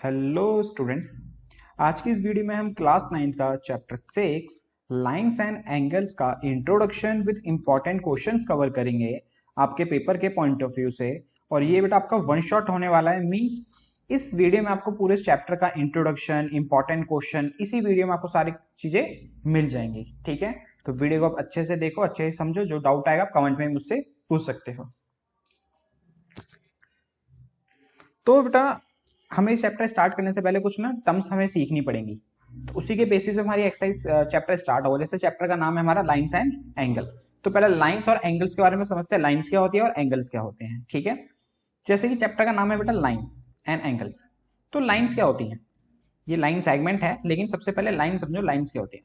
Hello students. आज की इस वीडियो में हम क्लास 9 का चैप्टर 6 लाइंस एंड एंगल्स का introduction with important questions cover करेंगे आपके पेपर के पॉइंट ऑफ व्यू से। और ये बेटा आपका वन शॉट होने वाला है, मींस इस वीडियो में आपको पूरे चैप्टर का इंट्रोडक्शन, इंपॉर्टेंट क्वेश्चन इसी वीडियो में आपको सारी चीजें मिल जाएंगी। ठीक है, तो वीडियो को आप अच्छे से देखो, अच्छे से समझो। जो डाउट आएगा आप कमेंट में मुझसे पूछ सकते हो। तो बेटा हमें इस चैप्टर स्टार्ट करने से पहले कुछ ना टर्म्स हमें सीखनी पड़ेंगी, तो उसी के बेसिस पे हमारी एक्सरसाइज चैप्टर स्टार्ट होगा। जैसे चैप्टर का नाम है हमारा लाइंस एंड एंगल, तो पहले लाइंस और एंगल्स के बारे में समझते हैं। लाइंस क्या होती है और एंगल्स क्या होते हैं। ठीक है, जैसे कि चैप्टर का नाम है बेटा लाइन एंड एंगल्स, तो लाइंस क्या होती हैं? ये लाइन सेगमेंट है, लेकिन सबसे पहले लाइन समझो, लाइंस क्या होती है।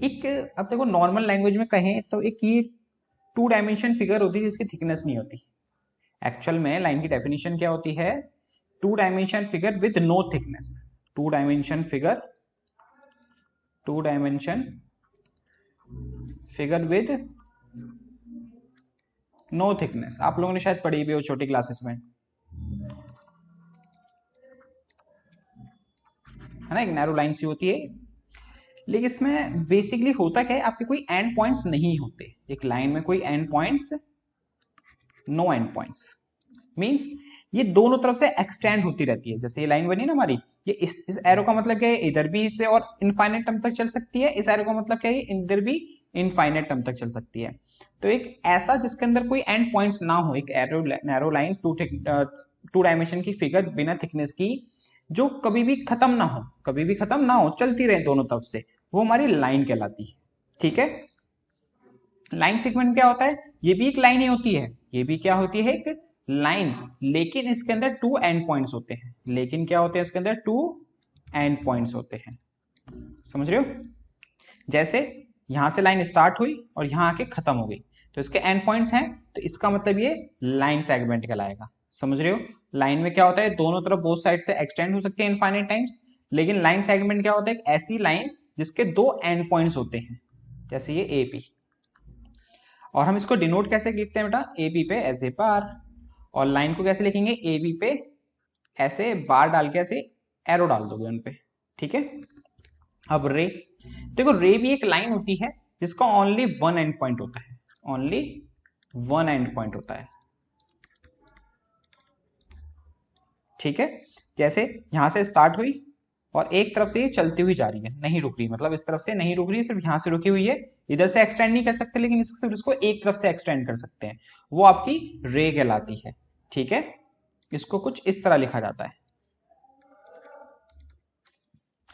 एक, अब देखो नॉर्मल लैंग्वेज में कहें तो एक ये 2 डायमेंशन फिगर होती है जिसकी थिकनेस नहीं होती। एक्चुअल में लाइन की डेफिनेशन क्या होती है? 2 dimension figure with no thickness. 2 dimension figure, 2 dimension figure with no thickness. आप लोगों ने शायद पढ़ी भी हो छोटी क्लासेस में, है ना। एक नैरो लाइन सी होती है, लेकिन इसमें बेसिकली होता क्या है, आपके कोई एंड पॉइंट्स नहीं होते। एक लाइन में कोई end points, no end points, means ये दोनों तरफ से एक्सटेंड होती रहती है। जैसे ये लाइन बनी ना हमारी, ये इस एरो का मतलब क्या है, इधर भी से और इनफाइनेट टर्म तक चल सकती है। इस एरो का मतलब क्या है, इधर भी इनफाइनेट टर्म तक चल सकती है। तो एक ऐसा जिसके अंदर कोई एंड पॉइंट्स ना हो, एक एरो नैरो लाइन, 2 डायमेंशन की फिगर बिना थिकनेस की, जो कभी भी खत्म ना हो, कभी भी खत्म ना हो, चलती रहे दोनों तरफ से, वो हमारी लाइन कहलाती है। ठीक है, लाइन सेगमेंट क्या होता है? ये भी एक लाइन ही होती है, ये भी क्या होती है, एक लाइन, लेकिन इसके अंदर 2 एंड पॉइंट्स होते हैं। लेकिन क्या होते हैं इसके अंदर? 2 एंड पॉइंट्स होते हैं। समझ रहे हो? जैसे यहां से लाइन स्टार्ट हुई और यहां आके खत्म हो गई, तो इसके एंड पॉइंट्स हैं, तो इसका मतलब ये लाइन सेगमेंट कहलाएगा। समझ रहे हो? लाइन में क्या होता है, दोनों तरफ बोथ साइड से एक्सटेंड हो सकती है इनफाइनाइट टाइम्स। लेकिन लाइन सेगमेंट क्या होता है? एक ऐसी लाइन जिसके 2 एंड पॉइंट्स होते हैं, जैसे ये ए पी। और हम इसको डिनोट कैसे लिखते हैं बेटा? ए बी पे ऐसे बार, और लाइन को कैसे लिखेंगे? ए बी पे ऐसे बार डाल के ऐसे एरो डाल दोगे उन पे। ठीक है, अब रे, देखो रे भी एक लाइन होती है जिसका ओनली 1 एंड पॉइंट होता है, ओनली 1 एंड पॉइंट होता है। ठीक है, जैसे यहां से स्टार्ट हुई और एक तरफ से ये चलती हुई जा रही है, नहीं रुक रही, मतलब इस तरफ से नहीं रुक रही है, सिर्फ यहां से रुकी हुई है। इधर से एक्सटेंड नहीं कर सकते, लेकिन सिर्फ इसको एक तरफ से एक्सटेंड कर सकते हैं, वो आपकी रे कहलाती है। ठीक है, इसको कुछ इस तरह लिखा जाता है।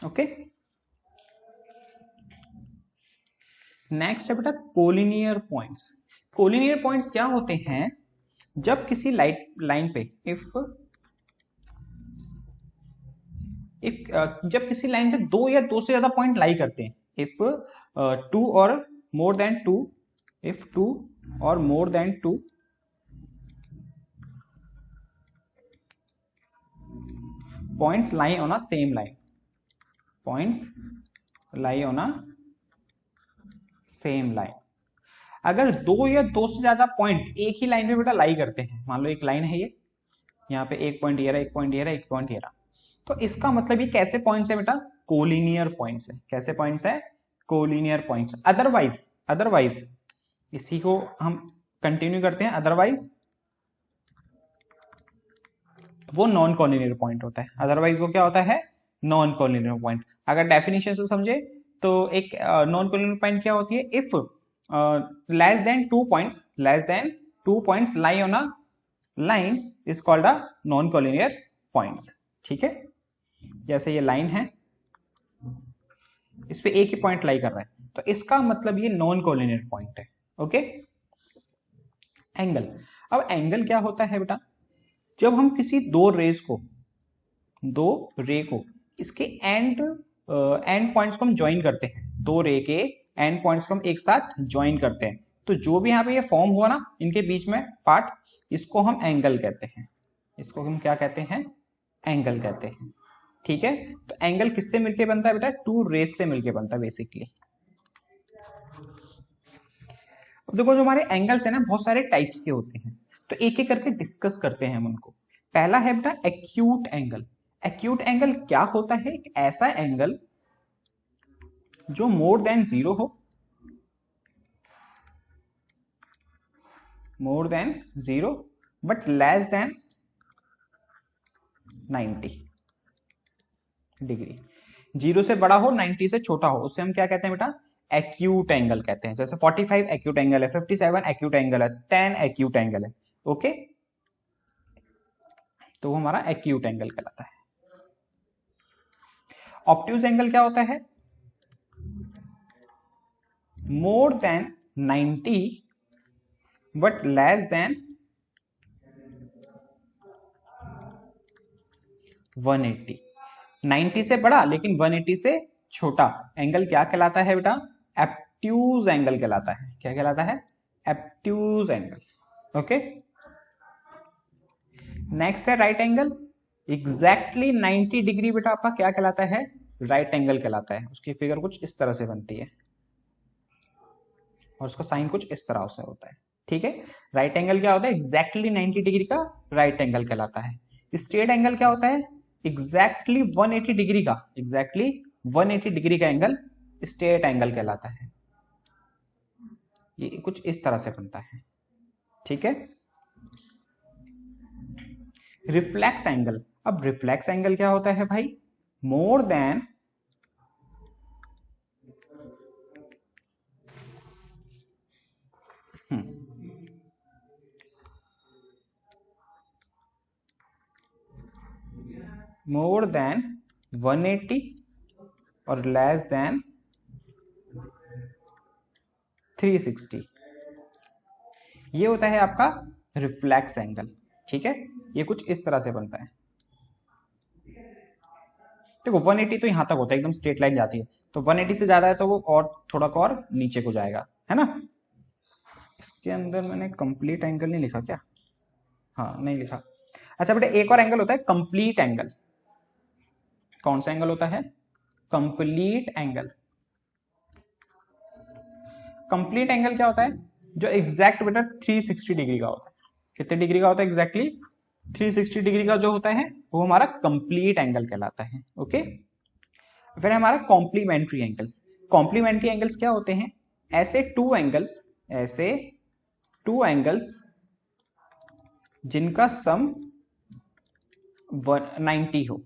ओके, नेक्स्ट है बेटा कोलिनियर पॉइंट्स। कोलिनियर पॉइंट्स क्या होते हैं? जब किसी लाइन पे जब किसी लाइन पे 2 या 2 से ज्यादा पॉइंट लाई करते हैं, इफ 2 और मोर देन 2, इफ 2 और more than 2 points lie on a same line, points lie on a same line। अगर 2 या 2 से ज्यादा पॉइंट एक ही लाइन पे बेटा लाई करते हैं, मान लो एक लाइन है ये, यहाँ पे एक पॉइंट ये रहा, एक पॉइंट ये रहा, एक पॉइंट ये रहा, तो इसका मतलब ये कैसे पॉइंट्स है बेटा? कोलिनियर पॉइंट्स है। कैसे पॉइंट्स है? Collinear points. अदरवाइज, अदरवाइज इसी को हम कंटिन्यू करते हैं, अदरवाइज वो नॉन कोलिनियर पॉइंट होता है। अदरवाइज वो क्या होता है? Non collinear point. अगर डेफिनेशन से समझे तो एक नॉन कोलिनियर पॉइंट क्या होती है? If less than 2 points, less than 2 points lie on a line is called a non collinear points. ठीक है, जैसे ये लाइन है, इस पे एक ही पॉइंट लाई कर रहा है, तो इसका मतलब ये नॉन कोलिनियर पॉइंट है। Okay, angle. अब एंगल क्या होता है बेटा? जब हम किसी दो रेस को, दो रे को, इसके एंड पॉइंट्स को हम ज्वाइन करते हैं, दो रे के एंड पॉइंट्स को हम एक साथ ज्वाइन करते हैं, तो जो भी यहाँ पे ये फॉर्म हुआ ना इनके बीच में पार्ट, इसको हम एंगल कहते हैं। इसको हम क्या कहते हैं? एंगल कहते हैं। ठीक है, तो एंगल किससे मिलके बनता है बेटा? 2 रेस से मिलके बनता है बेसिकली। अब देखो जो हमारे एंगल्स है ना, बहुत सारे टाइप्स के होते हैं, तो एक एक करके डिस्कस करते हैं हम उनको। पहला है बेटा एक्यूट एंगल। एक्यूट एंगल क्या होता है? एक ऐसा एंगल जो मोर देन 0 हो, more than 0 but less than 90 degree. 0 से बड़ा हो, 90 से छोटा हो, उससे हम क्या कहते हैं बेटा? एक्यूट एंगल कहते हैं। जैसे 45 एक्यूट एंगल है, 57 एक्यूट एंगल है, 10 एक्यूट एंगल है। ओके, तो वो हमारा एक्यूट एंगल कहलाता है। ऑब्ट्यूज एंगल क्या होता है? More than 90 but less than 180। 90 से बड़ा लेकिन 180 से छोटा एंगल क्या कहलाता है बेटा? एब्ट्यूज एंगल कहलाता है। क्या कहलाता है? एब्ट्यूज एंगल। ओके, नेक्स्ट है राइट एंगल। एग्जैक्टली 90 डिग्री बेटा आपका क्या कहलाता है? राइट एंगल कहलाता है। उसकी फिगर कुछ इस तरह से बनती है और उसका साइन कुछ इस तरह से होता है। ठीक है, राइट एंगल क्या होता है? एग्जैक्टली 90 डिग्री का राइट एंगल कहलाता है। स्ट्रेट एंगल क्या होता है? एग्जैक्टली 180 डिग्री का, एग्जैक्टली 180 डिग्री का एंगल स्ट्रेट एंगल कहलाता है। ये कुछ इस तरह से बनता है। ठीक है, रिफ्लेक्स एंगल। अब रिफ्लेक्स एंगल क्या होता है भाई? मोर देन मोर देन 180 और लेस देन 360, ये होता है आपका रिफ्लेक्स एंगल। ठीक है, ये कुछ इस तरह से बनता है। देखो 180 तो यहां तक होता है, एकदम स्ट्रेट लाइन जाती है, तो 180 से ज्यादा है तो वो और थोड़ा और नीचे को जाएगा, है ना। इसके अंदर मैंने कंप्लीट एंगल नहीं लिखा क्या? हाँ, नहीं लिखा। अच्छा बेटा, एक और एंगल होता है कंप्लीट एंगल। कौन सा एंगल होता है? Complete angle. कंप्लीट एंगल क्या होता है? जो एग्जैक्ट बेटा 360 डिग्री का होता है। कितने डिग्री का होता है? एग्जैक्टली 360 डिग्री का जो होता है वो हमारा कंप्लीट एंगल कहलाता है। ओके, फिर हमारा कॉम्प्लीमेंट्री एंगल्स। कॉम्प्लीमेंट्री एंगल्स क्या होते हैं? ऐसे टू एंगल्स जिनका सम 90 हो।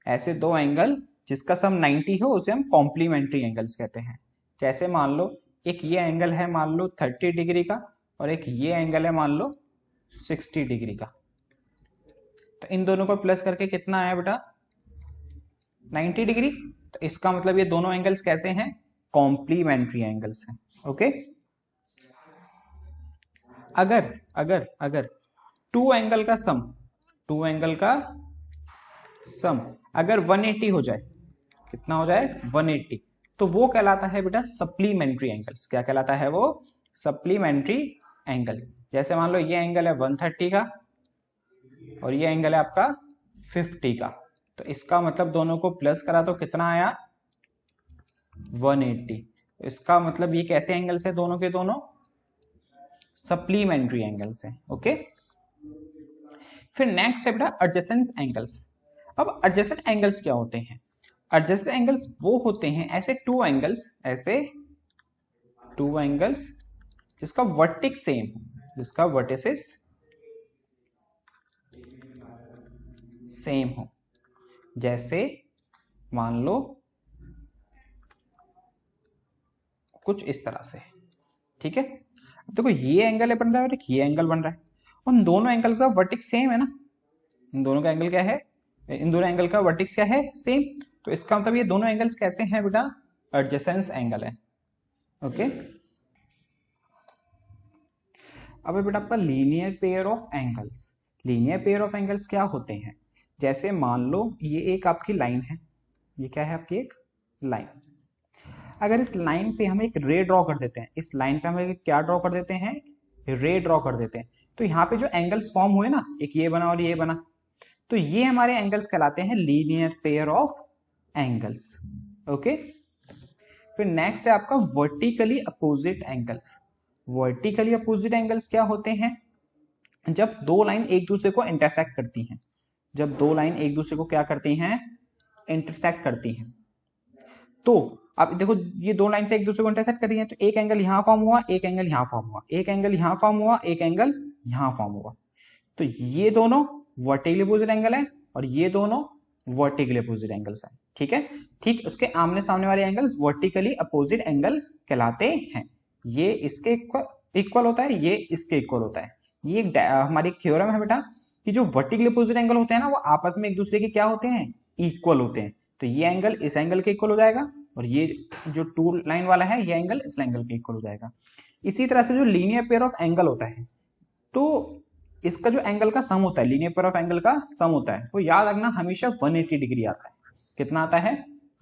ऐसे दो एंगल जिसका सम 90 हो उसे हम कॉम्प्लीमेंट्री एंगल्स कहते हैं। जैसे मान लो एक ये एंगल है मान लो 30 डिग्री का और एक ये एंगल है मान लो 60 डिग्री का, तो इन दोनों को प्लस करके कितना आया बेटा? 90 डिग्री। तो इसका मतलब ये दोनों एंगल्स कैसे हैं? कॉम्प्लीमेंट्री एंगल्स हैं। ओके, अगर अगर अगर टू एंगल का सम अगर 180 हो जाए, कितना हो जाए? 180, तो वो कहलाता है बेटा सप्लीमेंट्री एंगल्स। क्या कहलाता है वो? Supplementary angles. जैसे मान लो ये एंगल है 130 का और ये एंगल है आपका 50 का, तो इसका मतलब दोनों को प्लस करा तो कितना आया? 180। इसका मतलब ये कैसे एंगल्स है? दोनों के दोनों सप्लीमेंट्री एंगल्स हैं। ओके, फिर नेक्स्ट है बेटा एडजेसेंट एंगल्स। अब एडजेसेंट एंगल्स क्या होते हैं? एडजेसेंट एंगल्स वो होते हैं ऐसे टू एंगल्स जिसका वर्टेक्स सेम हो, जिसका वर्टिसेस सेम हो। जैसे मान लो कुछ इस तरह से। ठीक है, अब देखो ये एंगल है बन रहा है और एक ये एंगल बन रहा है, उन दोनों एंगल्स का वर्टेक्स सेम है ना। इन दोनों का एंगल क्या है? इन दोनों एंगल का वर्टेक्स क्या है? सेम। तो इसका मतलब ये दोनों एंगल्स कैसे हैं बेटा? एडजेसेंट एंगल है। ओके, अब बेटा आपका linear pair of angles. Linear pair of angles क्या होते हैं? जैसे मान लो ये एक आपकी लाइन है, ये क्या है आपकी? एक लाइन। अगर इस लाइन पे हम एक रे ड्रॉ कर देते हैं, इस लाइन पे हम एक क्या ड्रॉ कर देते हैं? रे ड्रॉ कर देते हैं, तो यहाँ पे जो एंगल्स फॉर्म हुए ना, एक ये बना और ये बना, तो ये हमारे एंगल्स कहलाते हैं linear pair of angles. Okay, फिर नेक्स्ट है आपका vertically opposite angles. Vertically opposite angles क्या होते हैं? जब दो लाइन एक दूसरे को इंटरसेक्ट करती हैं, जब दो लाइन एक दूसरे को क्या करती हैं, इंटरसेक्ट करती हैं। तो अब देखो ये दो लाइन से एक दूसरे को इंटरसेक्ट कर रही है, तो एक एंगल यहां फॉर्म हुआ, एक एंगल यहां फॉर्म हुआ, एक एंगल यहां फॉर्म हुआ, एक एंगल यहां फॉर्म हुआ। तो ये दोनों वर्टिकली अपोजिट एंगल है और ये दोनों वर्टिकली अपोजिट एंगल्स हैं। ठीक है, ठीक उसके आमने सामने वाले एंगल्स वर्टिकली अपोजिट एंगल कहलाते हैं। ये इसके इक्वल होता है, ये इसके इक्वल होता है। ये हमारी एक थ्योरम है बेटा कि जो वर्टिकली अपोजिट एंगल होते हैं ना वो आपस में एक दूसरे के क्या होते हैं, इक्वल होते हैं। तो ये एंगल इस एंगल के इक्वल हो जाएगा और ये जो टू लाइन वाला है ये एंगल इस एंगल के इक्वल हो जाएगा। इसी तरह से जो लीनियर पेयर ऑफ एंगल होता है, तो इसका जो एंगल का सम होता है, लीनियर पेयर ऑफ एंगल का सम होता है, वो याद रखना हमेशा 180 डिग्री आता है। कितना आता है,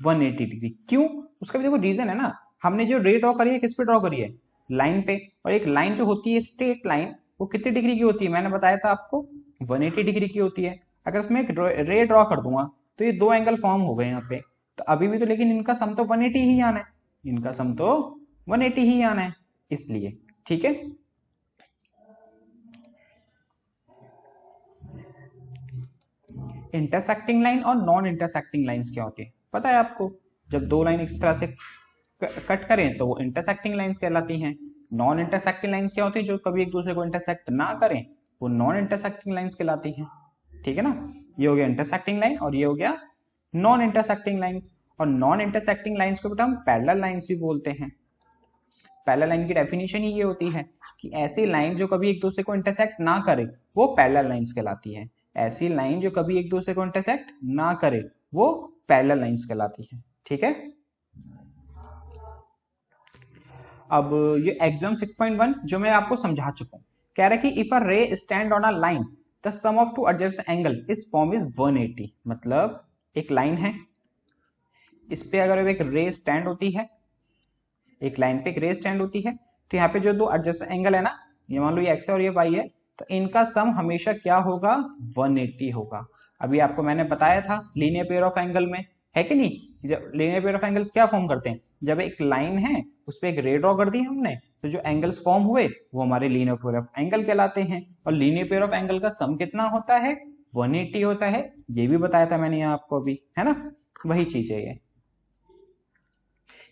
180 डिग्री। क्यों, उसका भी देखो रीजन है ना, हमने जो रे ड्रॉ करी है किस पे ड्रॉ करी है, लाइन पे। और एक लाइन जो होती है स्ट्रेट लाइन, वो कितने डिग्री की होती है, मैंने बताया था आपको 180 डिग्री की होती है। अगर उसमें एक रे ड्रॉ कर दूंगा तो ये दो एंगल फॉर्म हो गए यहाँ पे, तो अभी भी तो लेकिन इनका सम तो 180 ही आना है, इनका सम तो 180 ही आना है इसलिए। ठीक है, इंटरसेक्टिंग लाइन और नॉन इंटरसेक्टिंग लाइंस क्या होती है पता है आपको। जब दो लाइन इस तरह से कट करें तो वो इंटरसेक्टिंग लाइंस कहलाती हैं। नॉन इंटरसेक्टिंग लाइंस क्या होती है, जो कभी एक दूसरे को इंटरसेक्ट ना करें, वो नॉन इंटरसेक्टिंग लाइंस कहलाती हैं। ठीक है ना, ये हो गया इंटरसेक्टिंग लाइन और ये हो गया नॉन इंटरसेक्टिंग लाइंस। और नॉन इंटरसेक्टिंग लाइंस को बेटा हम पैरेलल लाइंस भी बोलते हैं। पैरेलल लाइन की डेफिनेशन ही ये होती है कि ऐसी लाइन जो कभी एक दूसरे को इंटरसेक्ट ना करे वो पैरेलल लाइंस कहलाती है। ऐसी लाइन जो कभी एक दूसरे को इंटरसेक्ट ना करे वो पैरेलल लाइंस कहलाती है। ठीक है, अब ये एग्जाम 6.1 जो मैं आपको समझा चुका हूं, कह रहा है कि if a ray stand on a line the sum of two adjacent angles is form is 180। मतलब एक लाइन है, इस पे अगर एक रे स्टैंड होती है, एक लाइन पे एक रे स्टैंड होती है, तो यहाँ पे जो दो एडजस्ट एंगल है ना, ये मान लो ये एक्स है और ये वाई है, तो इनका सम हमेशा क्या होगा, 180 होगा। अभी आपको मैंने बताया था लीनियर पेयर ऑफ एंगल में, है कि नहीं, जब लीनियर पेयर ऑफ एंगल्स क्या फॉर्म करते हैं, जब एक लाइन है उस पर एक रे ड्रॉ कर दी हमने, तो जो एंगल्स फॉर्म हुए वो हमारे लीनियर पेयर ऑफ एंगल कहलाते हैं। और लीनियर पेयर ऑफ एंगल का सम कितना होता है, 180 होता है। ये भी बताया था मैंने यहाँ आपको अभी, है ना, वही चीज है ये।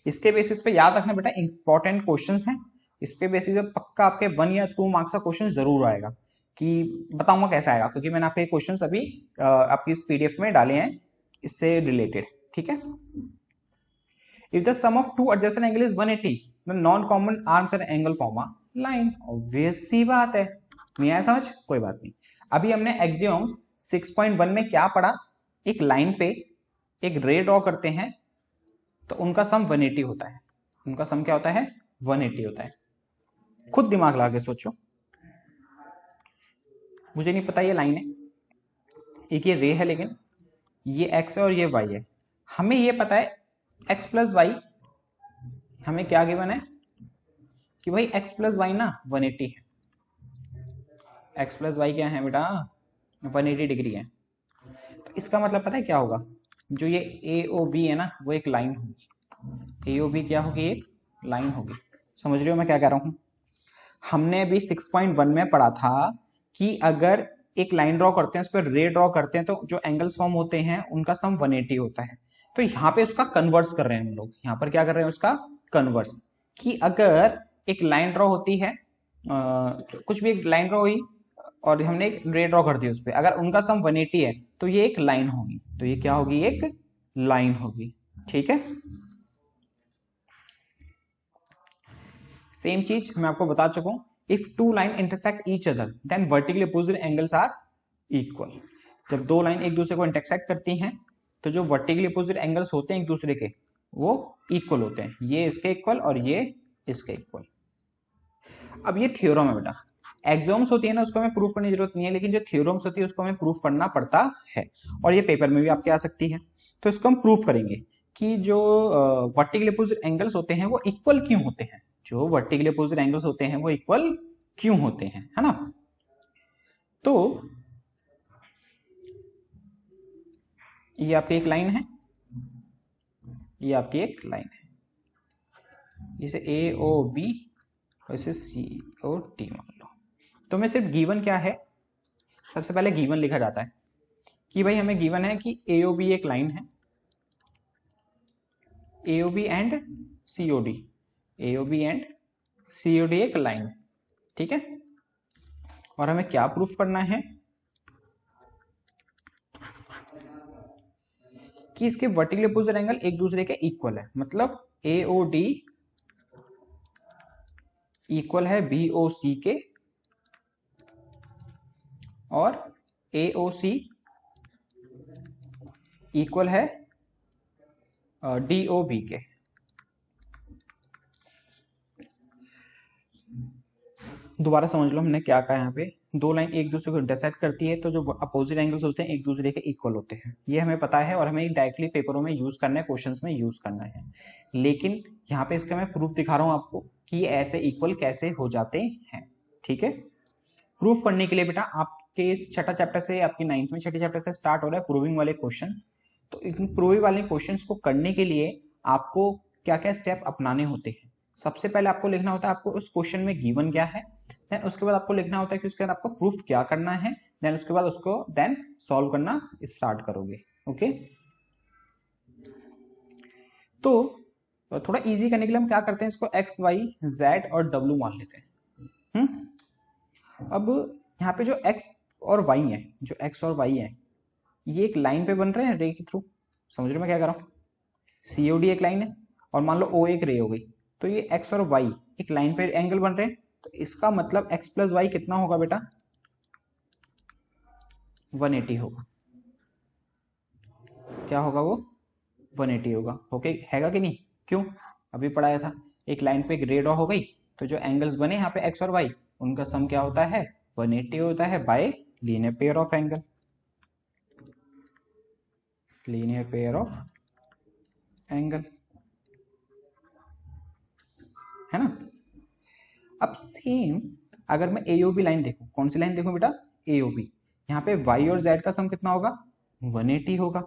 इसके बेसिस पे याद रखना बेटा इंपॉर्टेंट क्वेश्चंस हैं, इस पे बेसिस पे पक्का आपके 1 या 2 मार्क्स का क्वेश्चन जरूर आएगा। कि बताऊंगा कैसा आएगा, क्योंकि मैंने आपके क्वेश्चंस अभी आपकी इस पीडीएफ में डाले हैं इससे रिलेटेड। ठीक है, if the sum of two adjacent angle is 180 the non common arms and angle form a line. Obvious सी बात है, नहीं आया समझ, कोई बात नहीं। अभी हमने एक्सियोम्स 6.1 में क्या पढ़ा, एक लाइन पे एक रे ड्रॉ करते हैं तो उनका सम 180 होता है। उनका सम क्या होता है, 180 होता है। खुद दिमाग लगा के सोचो, मुझे नहीं पता ये लाइन है, एक ये रे है, लेकिन ये एक्स है और ये वाई है। हमें ये पता है एक्स प्लस वाई, हमें क्या गिवन है कि भाई एक्स प्लस वाई ना 180 है। एक्स प्लस वाई क्या है बेटा, 180 डिग्री है। तो इसका मतलब पता है क्या होगा, जो ये ए ओ बी है ना वो एक लाइन होगी। ए ओ बी क्या होगी, एक लाइन होगी। समझ रहे हो मैं क्या कह रहा हूं। हमने अभी 6.1 में पढ़ा था कि अगर एक लाइन ड्रॉ करते हैं, उस पर रे ड्रॉ करते हैं, तो जो एंगल्स फॉर्म होते हैं उनका सम 180 होता है। तो यहाँ पे उसका कन्वर्स कर रहे हैं हम लोग, यहाँ पर क्या कर रहे हैं उसका कन्वर्स, कि अगर एक लाइन ड्रॉ होती है, कुछ भी एक लाइन ड्रॉ हुई और हमने एक रे ड्रॉ कर दी उस पर, अगर उनका सम 180 है तो ये एक लाइन होगी। तो ये क्या होगी, एक लाइन होगी। ठीक है, सेम चीज मैं आपको बता चुका हूं, if two line intersect each other then vertically opposite angles are equal. जब दो लाइन एक दूसरे को इंटरसेक्ट करती हैं तो जो वर्टिकली अपोजिट एंगल्स होते हैं एक दूसरे के वो इक्वल होते हैं, ये इसके इक्वल और ये इसके इक्वल। अब ये थ्योरम है बेटा, एक्सॉम्स होती है ना उसको हमें प्रूफ करने की जरूरत नहीं है, लेकिन जो थ्योरम्स होती है उसको हमें प्रूफ करना पड़ता है, और ये पेपर में भी आपके आ सकती है। तो इसको हम प्रूफ करेंगे कि जो वर्टिकली अपोजिट एंगल्स होते हैं वो इक्वल क्यों होते हैं, जो वर्टिकली अपोजिट एंगल्स होते हैं वो इक्वल क्यों होते हैं, है ना। तो ये आपकी एक लाइन है, ये आपकी एक लाइन है, जैसे ए ओ बी वैसे सी ओ टी मान लो। तो मैं सिर्फ गिवन क्या है, सबसे पहले गिवन लिखा जाता है कि भाई हमें गिवन है कि AOB एक लाइन है, AOB and COD, AOB and COD एक लाइन, ठीक है। और हमें क्या प्रूफ करना है कि इसके वर्टिकल अपोजिट एंगल एक दूसरे के इक्वल है, मतलब AOD इक्वल है BOC के और AOC इक्वल है DOB के। दोबारा समझ लो हमने क्या कहा, यहाँ पे दो लाइन एक दूसरे को इंटरसेक्ट करती है तो जो अपोजिट एंगल्स होते हैं एक दूसरे के इक्वल होते हैं, ये हमें पता है और हमें डायरेक्टली पेपरों में यूज करना है, क्वेश्चंस में यूज करना है। लेकिन यहाँ पे इसका मैं प्रूफ दिखा रहा हूँ आपको कि ऐसे इक्वल कैसे हो जाते हैं, ठीक है। प्रूफ करने के लिए बेटा आपके छठा चैप्टर से, आपकी 9th में छठे चैप्टर से स्टार्ट हो रहा है प्रूविंग वाले क्वेश्चन। तो इन प्रूविंग वाले क्वेश्चन को करने के लिए आपको क्या क्या स्टेप अपनाने होते हैं। सबसे पहले आपको लिखना होता है आपको उस क्वेश्चन में गिवन क्या है, देन उसके बाद आपको लिखना होता है कि उसके बाद आपको प्रूफ क्या करना है, देन उसके बाद उसको देन सॉल्व करना स्टार्ट करोगे, ओके। तो थोड़ा इजी करने के लिए हम क्या करते हैं, इसको x y z और w मान लेते हैं। अब यहाँ पे जो x और y है, जो x और y है ये एक लाइन पे बन रहे हैं रे के थ्रू, समझ रहे हो मैं क्या कर रहा हूँ। COD एक लाइन है और मान लो O एक रे हो गई, तो ये x और y एक लाइन पे एंगल बन रहे हैं, तो इसका मतलब x प्लस वाई कितना होगा बेटा, 180 होगा। क्या होगा वो, 180 होगा, ओके हैगा कि नहीं, क्यों अभी पढ़ाया था। एक लाइन पे एक रे ड्रॉ हो गई तो जो एंगल्स बने यहाँ पे x और y उनका सम क्या होता है, 180 होता है bye linear pair of angle, linear pair of angle, है ना। अब सेम अगर मैं AOB लाइन देखूं, कौन सी लाइन देखूं बेटा, AOB, यहाँ पे y और z का सम कितना होगा, 180 होगा,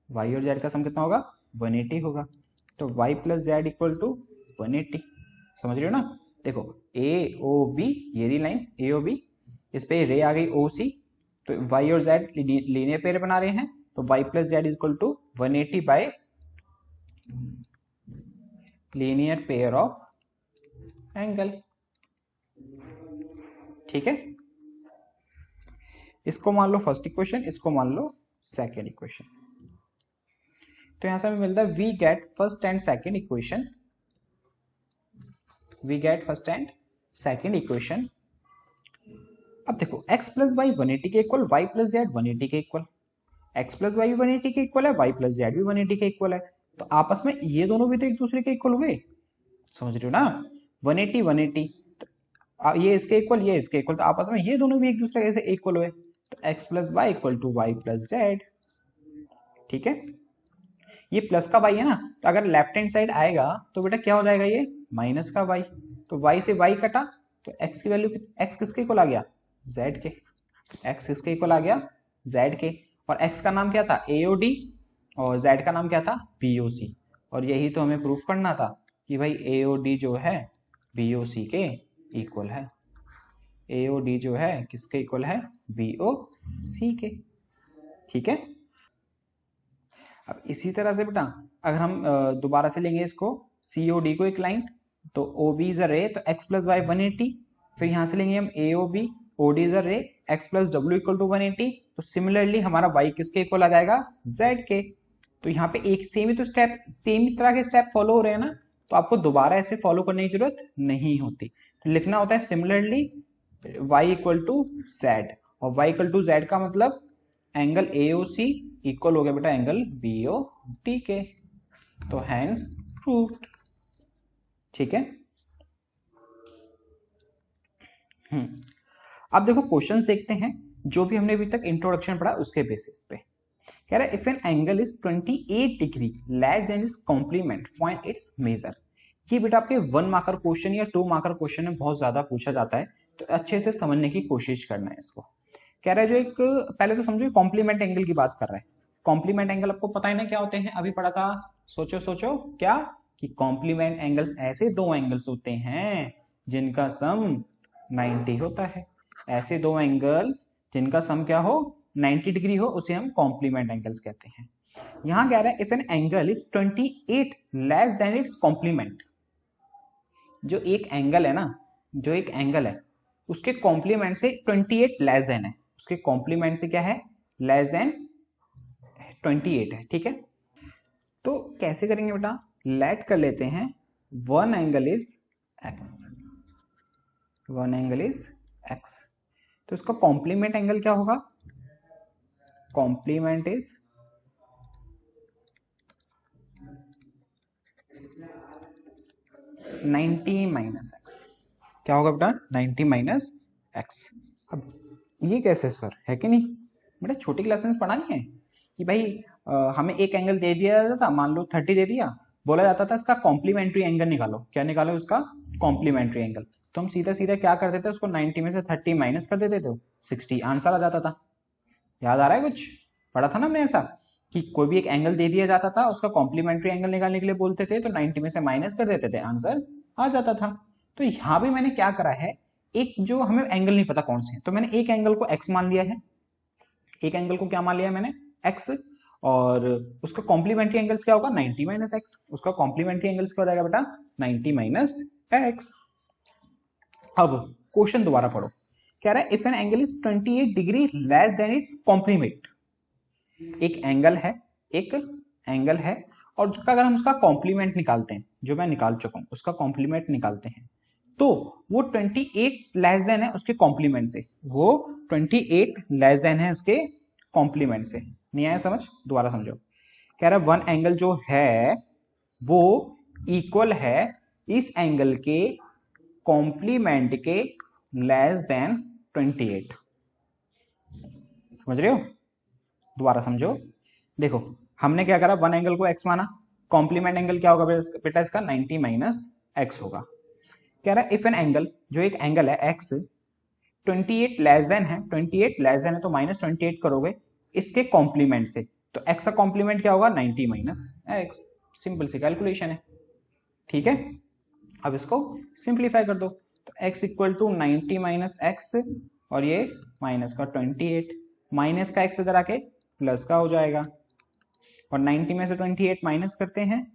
y और z का सम कितना होगा, 180 होगा, तो y plus Z equal to 180, समझ रहे हो ना। देखो AOB ये रही लाइन AOB, इस पे रे आ गई OC, तो y और z लीनियर पेयर बना रहे हैं, तो y plus Z equal to 180 by linear pair of angle, ठीक है। इसको मान लो फर्स्ट इक्वेशन, इसको मान लो सेकेंड इक्वेशन। तो यहां से हमें मिलता है we get first and second equation, we get first and second equation. अब देखो x प्लस वाई 180 के इक्वल, y प्लस जेड 180 के इक्वल, x प्लस वाई 180 के इक्वल है, y प्लस जेड भी 180 के इक्वल है, तो आपस में ये दोनों भी तो एक दूसरे के इक्वल हुए, समझ रहे हो ना। 180 180 तो ये इसके इक्वल, ये इसके इक्वल, तो आपस में ये दोनों भी एक दूसरे के इक्वल हुए, तो x plus Y equal to Y plus Z, ठीक है। ये प्लस का y है ना, तो अगर लेफ्ट हैंड साइड आएगा तो बेटा क्या हो जाएगा, ये माइनस का y, तो y से y कटा तो x की वैल्यू, x किसके इक्वल आ गया, z के, x किसके इक्वल आ गया, z के, और x का नाम क्या था AOD और z का नाम क्या था BOC, और यही तो हमें प्रूफ करना था कि भाई AOD जो है BOC के इक्वल है, AOD जो है किसके इक्वल है, BOC के, ठीक है। अब इसी तरह से बेटा अगर हम दोबारा से लेंगे इसको COD को एक लाइन, तो OB इज अ रे, तो x प्लस वाई 180, फिर यहां से लेंगे हम AOB, OD is a ray, x plus W equal to 180, तो सिमिलरली हमारा y किसके इक्वल आ जाएगा, z के। तो यहाँ पे एक सेम ही तो स्टेप, सेम ही तरह के स्टेप फॉलो हो रहे हैं ना, तो आपको दोबारा ऐसे फॉलो करने की जरूरत नहीं होती, तो लिखना होता है similarly y equal to z, और y इक्वल टू z का मतलब एंगल AOC इक्वल हो गया बेटा एंगल BOD के, तो हैंस प्रूव्ड, ठीक है। अब देखो क्वेश्चंस देखते हैं जो भी हमने अभी तक इंट्रोडक्शन पढ़ा उसके बेसिस पे। कह रहा है if an angle is 28 degree less than is complement find its measure. ये बेटा आपके 1 मार्कर क्वेश्चन या 2 मार्कर क्वेश्चन में बहुत ज्यादा पूछा जाता है, तो अच्छे से समझने की कोशिश करना है इसको। कह रहा है जो एक, पहले तो समझो कॉम्प्लीमेंट एंगल की बात कर रहा है। कॉम्प्लीमेंट एंगल आपको पता है ना क्या होते हैं, अभी पढ़ा था, सोचो सोचो क्या, कि कॉम्प्लीमेंट एंगल्स ऐसे दो एंगल्स होते हैं जिनका सम 90 होता है। ऐसे दो एंगल्स जिनका सम क्या हो 90 डिग्री हो उसे हम कॉम्प्लीमेंट एंगल्स कहते हैं। यहां कह रहा है if an angle is 28 less than its complement, जो एक एंगल है ना, जो एक एंगल है उसके कॉम्प्लीमेंट से 28 लेस देन है, उसके कॉम्प्लीमेंट से क्या है लेस देन 28 है, ठीक है। तो कैसे करेंगे बेटा, लेट कर लेते हैं one angle is X, one angle is X, तो इसका कॉम्प्लीमेंट एंगल क्या होगा, complement is ninety minus X, क्या होगा बेटा 90 माइनस एक्स। अब ये कैसे सर, है कि नहीं, बेटा छोटी क्लास में पढ़ा नहीं है कि भाई हमें एक एंगल दे दिया जाता था, मान लो 30 दे दिया, बोला जाता था इसका कॉम्प्लीमेंट्री एंगल निकालो, क्या निकालो इसका कॉम्प्लीमेंट्री एंगल, तो हम सीधा सीधा क्या करते थे उसको 90 में से 30 माइनस कर देते थे, 60 आंसर आ जाता था। याद आ रहा है कुछ, पढ़ा था ना हमने ऐसा कि कोई भी एक एंगल दे दिया जाता था, उसका कॉम्प्लीमेंट्री एंगल निकालने के लिए बोलते थे तो 90 में से माइनस कर देते थे, आंसर आ जाता था। तो यहां भी मैंने क्या करा है, एक जो हमें एंगल नहीं पता कौन से, तो मैंने एक एंगल को एक्स मान लिया है, एक एंगल को क्या मान लिया है मैंने एक्स, और उसका कॉम्प्लीमेंट्री एंगल्स क्या होगा 90 माइनस एक्स, उसका कॉम्प्लीमेंट्री एंगल्स क्या हो जाएगा बेटा 90 माइनस एक्स। अब क्वेश्चन दोबारा पढ़ो, कह रहा है if an angle is 28 degree less than its complement, एक एंगल है, एक एंगल है और उसका अगर हम उसका कॉम्प्लीमेंट निकालते हैं, जो मैं निकाल चुका हूं उसका कॉम्प्लीमेंट निकालते हैं, तो वो 28 लेस देन है उसके कॉम्प्लीमेंट से, वो 28 लेस देन है उसके कॉम्प्लीमेंट से। नहीं आया समझ, दोबारा समझो, कह रहा है वन एंगल जो है वो इक्वल है इस एंगल के कॉम्प्लीमेंट के लेस देन 28, समझ रहे हो, दोबारा समझो। देखो हमने क्या करा, वन एंगल को एक्स माना, कॉम्प्लीमेंट एंगल क्या होगा बेटा इसका 90 माइनस एक्स होगा। कह रहा है इफ एन एंगल, जो एक एंगल है एक्स 28 लेस देन है, 28 लेस देन है तो माइनस 28 करोगे इसके कॉम्प्लीमेंट से, तो एक्स का कॉम्प्लीमेंट क्या होगा 90 माइनस एक्स, सिंपल सी कैलकुलेशन है, ठीक है। अब इसको सिंप्लीफाई कर दो, तो x equal to 90 minus X और ये माइनस का 28, माइनस का x इधर आके प्लस का हो जाएगा, और 90 में से 28 माइनस करते हैं,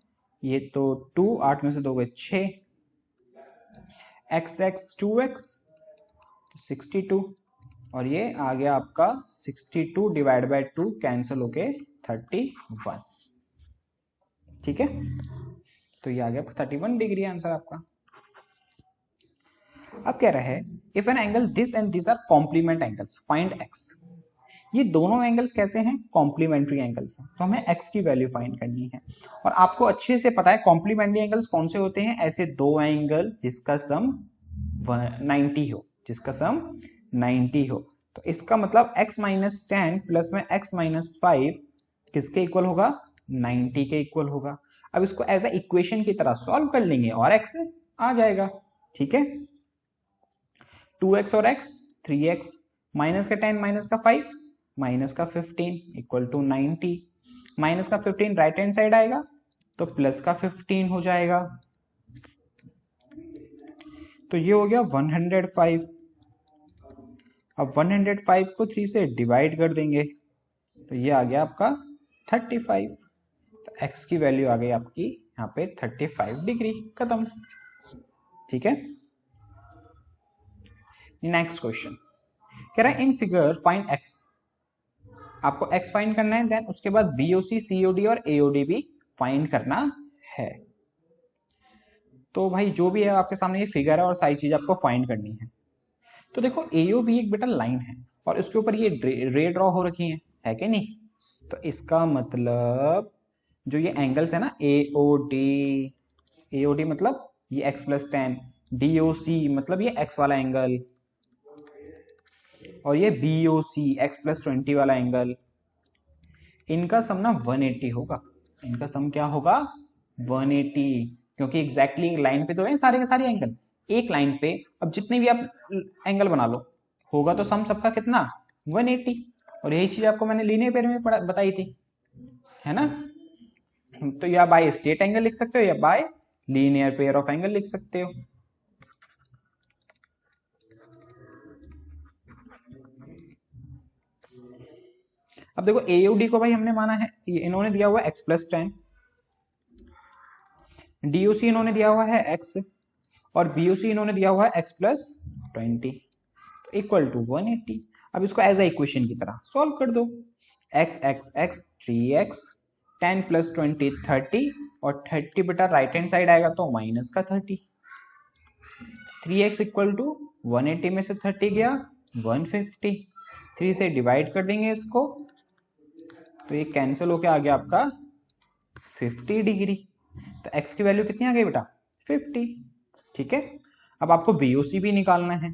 ये तो 2, 8 में से 2 गए 6, x x 2x तो 62, और ये आ गया आपका 62 डिवाइड बाय 2 कैंसिल होके 31, ठीक है, तो ये आ गया 31 डिग्री आंसर आपका। अब कह रहा है if an angle this and this are complement angles find X, ये दोनों एंगल्स कैसे हैं कॉम्प्लीमेंट्री एंगल्स हैं, तो हमें एक्स की वैल्यू फाइंड करनी है, और आपको अच्छे से पता है कॉम्प्लीमेंट्री एंगल्स कौन से होते हैं, ऐसे दो एंगल जिसका सम 90 हो, जिसका सम 90 हो, तो इसका मतलब x माइनस 10 प्लस में x माइनस 5 किसके इक्वल होगा 90 के इक्वल होगा। अब इसको एज ए इक्वेशन की तरह सॉल्व कर लेंगे और x आ जाएगा, ठीक है, 2x और x 3x, माइनस का 10 माइनस का 5 माइनस का 15 इक्वल टू 90, माइनस का 15 राइट हैंड साइड आएगा तो प्लस का 15 हो जाएगा, तो ये हो गया 105। अब 105 को 3 से डिवाइड कर देंगे तो ये आ गया आपका 35, तो x की वैल्यू आ गई आपकी यहाँ पे 35 डिग्री, खत्म, ठीक है। नेक्स्ट क्वेश्चन कह रहा है इन फिगर फाइंड x, आपको x फाइंड करना है, देन उसके बाद BOC, COD और AOD भी फाइंड करना है। तो भाई जो भी है आपके सामने ये फिगर है और सारी चीज आपको फाइंड करनी है। तो देखो AOB एक बेटा लाइन है और उसके ऊपर ये रे ड्रॉ हो रखी है कि नहीं, तो इसका मतलब जो ये एंगल्स है ना AOD, AOD मतलब ये x प्लस 10, DOC मतलब ये x वाला एंगल, और ये BOC x प्लस 20 वाला एंगल, इनका सम ना 180 होगा, इनका सम क्या होगा 180, क्योंकि एग्जैक्टली लाइन पे तो है सारे के सारे एंगल, एक लाइन पे अब जितने भी आप एंगल बना लो होगा तो सम सबका कितना 180, और यही चीज आपको मैंने लीनियर पेयर में बताई थी, है ना, तो या बाय स्ट्रेट एंगल लिख सकते हो या bye linear pair of angle लिख सकते हो। अब देखो AOD को भाई हमने माना है, इन्होंने दिया हुआ x प्लस 10, DOC इन्होंने दिया हुआ है x, और BOC इन्होंने दिया हुआ है x प्लस 20 इक्वल टू 180। अब इसको एज ए इक्वेशन की तरह सॉल्व कर दो। x x x 3x 10 plus 20 30, और 30 बेटा राइट हैंड साइड आएगा तो माइनस का 30। 3x इक्वल टू 180 में से 30 गया 150, 3 से डिवाइड कर देंगे इसको तो ये कैंसिल होके आ गया आपका 50 डिग्री। तो x की वैल्यू कितनी आ गई बेटा 50। ठीक है, अब आपको BOC भी निकालना है,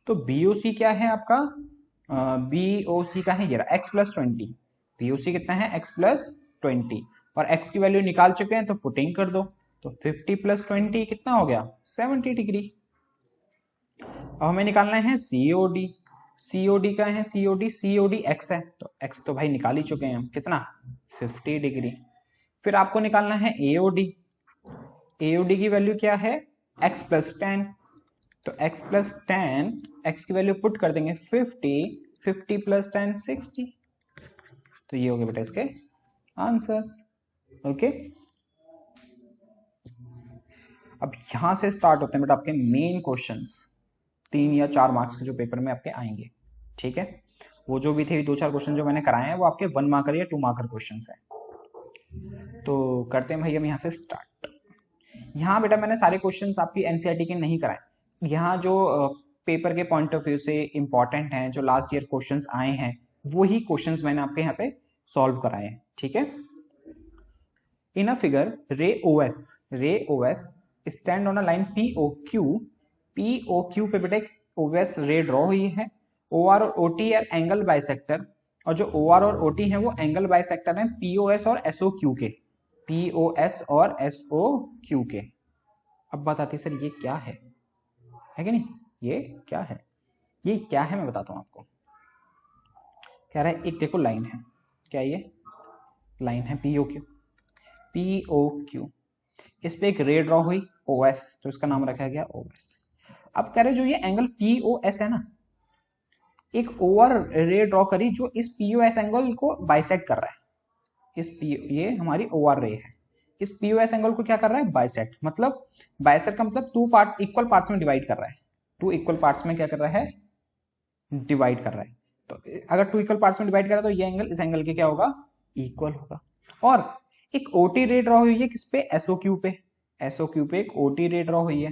तो BOC क्या है आपका, BOC का है ये रहा x प्लस 20, BOC कितना है x प्लस 20, और x की वैल्यू निकाल चुके हैं तो पुटिंग कर दो, तो 50 प्लस 20 कितना हो गया 70 डिग्री। अब हमें निकालना है COD, COD का है COD x है, तो x तो भाई निकाल ही चुके हैं हम, कितना 50 डिग्री। फिर आपको निकालना है AOD, AOD की वैल्यू क्या है x प्लस 10, तो x प्लस 10 x की वैल्यू पुट कर देंगे 50, 50 प्लस 10 60, तो ये हो गए बेटा इसके आंसर्स। ओके, अब यहां से स्टार्ट होते हैं बेटा आपके मेन क्वेश्चंस, 3 या 4 मार्क्स के जो पेपर में आपके आएंगे। ठीक है, वो जो भी थे 2-4 क्वेश्चन जो मैंने कराए हैं वो आपके 1 मार्कर या 2 मार्कर क्वेश्चंस हैं। तो करते हैं भाई हम यहाँ से स्टार्ट। यहाँ बेटा मैंने सारे क्वेश्चंस आपकी एनसीईआरटी के नहीं कराए, यहाँ जो पेपर के पॉइंट ऑफ व्यू से इंपॉर्टेंट हैं, जो लास्ट ईयर क्वेश्चंस आए हैं वही क्वेश्चंस मैंने आपके यहाँ पे सॉल्व कराए हैं। ठीक है, इन अ फिगर रे OS stand on a line POQ पे बेटा OS रे ड्रॉ हुई है, OR और OT है एंगल बाइसेक्टर, और जो OR और OT है वो एंगल बाइसेक्टर है POS और SOQ के, POS और SOQ के। अब बात आती है सर ये क्या है कि नहीं, ये क्या है, ये क्या है मैं बताता हूं आपको। कह रहा है एक देखो लाइन है, क्या ये लाइन है POQ, इस पे एक रे ड्रॉ हुई OS, तो इसका नाम रखा गया OS। अब कह रहे जो ये एंगल POS है ना, एक OR रे ड्रॉ करी जो इस POS एंगल को बाइसेक्ट कर रहा है, ये हमारी OR रे है, इस POS एंगल को क्या कर रहा है बाइसेक्ट, मतलब बाइसेक्ट का मतलब 2 पार्ट्स इक्वल पार्ट्स में डिवाइड कर रहा है, 2 इक्वल पार्ट्स में क्या कर रहा है डिवाइड कर रहा है। तो अगर 2 इक्वल पार्ट्स में डिवाइड करा तो ये एंगल इस एंगल के क्या होगा इक्वल होगा। और एक OT रे ड्रॉ हुई है किस पे SOQ पे, SOQ पे एक OT रे ड्रॉ हुई है,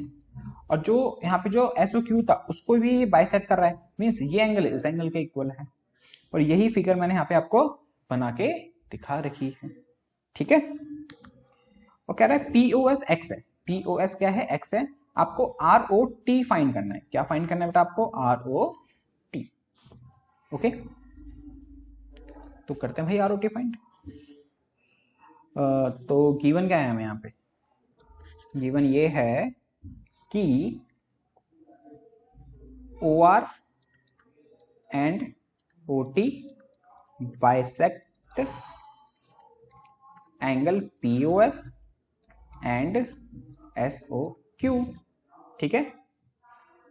और जो यहाँ पे जो SOQ था उसको भी बाइसेक्ट कर रहा है, मींस ये एंगल इस एंगल के इक्वल है, और यही फिगर मैंने यहाँ पे आपको बना के दिखा रखी है। ठीक है, और कह रहा है POS x है, POS क्या है x है, आपको ROT फाइंड करना है, क्या फाइंड करना है बेटा आपको ROT। ओके, तो करते हैं भाई ROT फाइंड। तो गिवन क्या है हमें यहाँ पे, गिवन ये है कि OR and OT bisect angle POS and SOQ। ठीक है,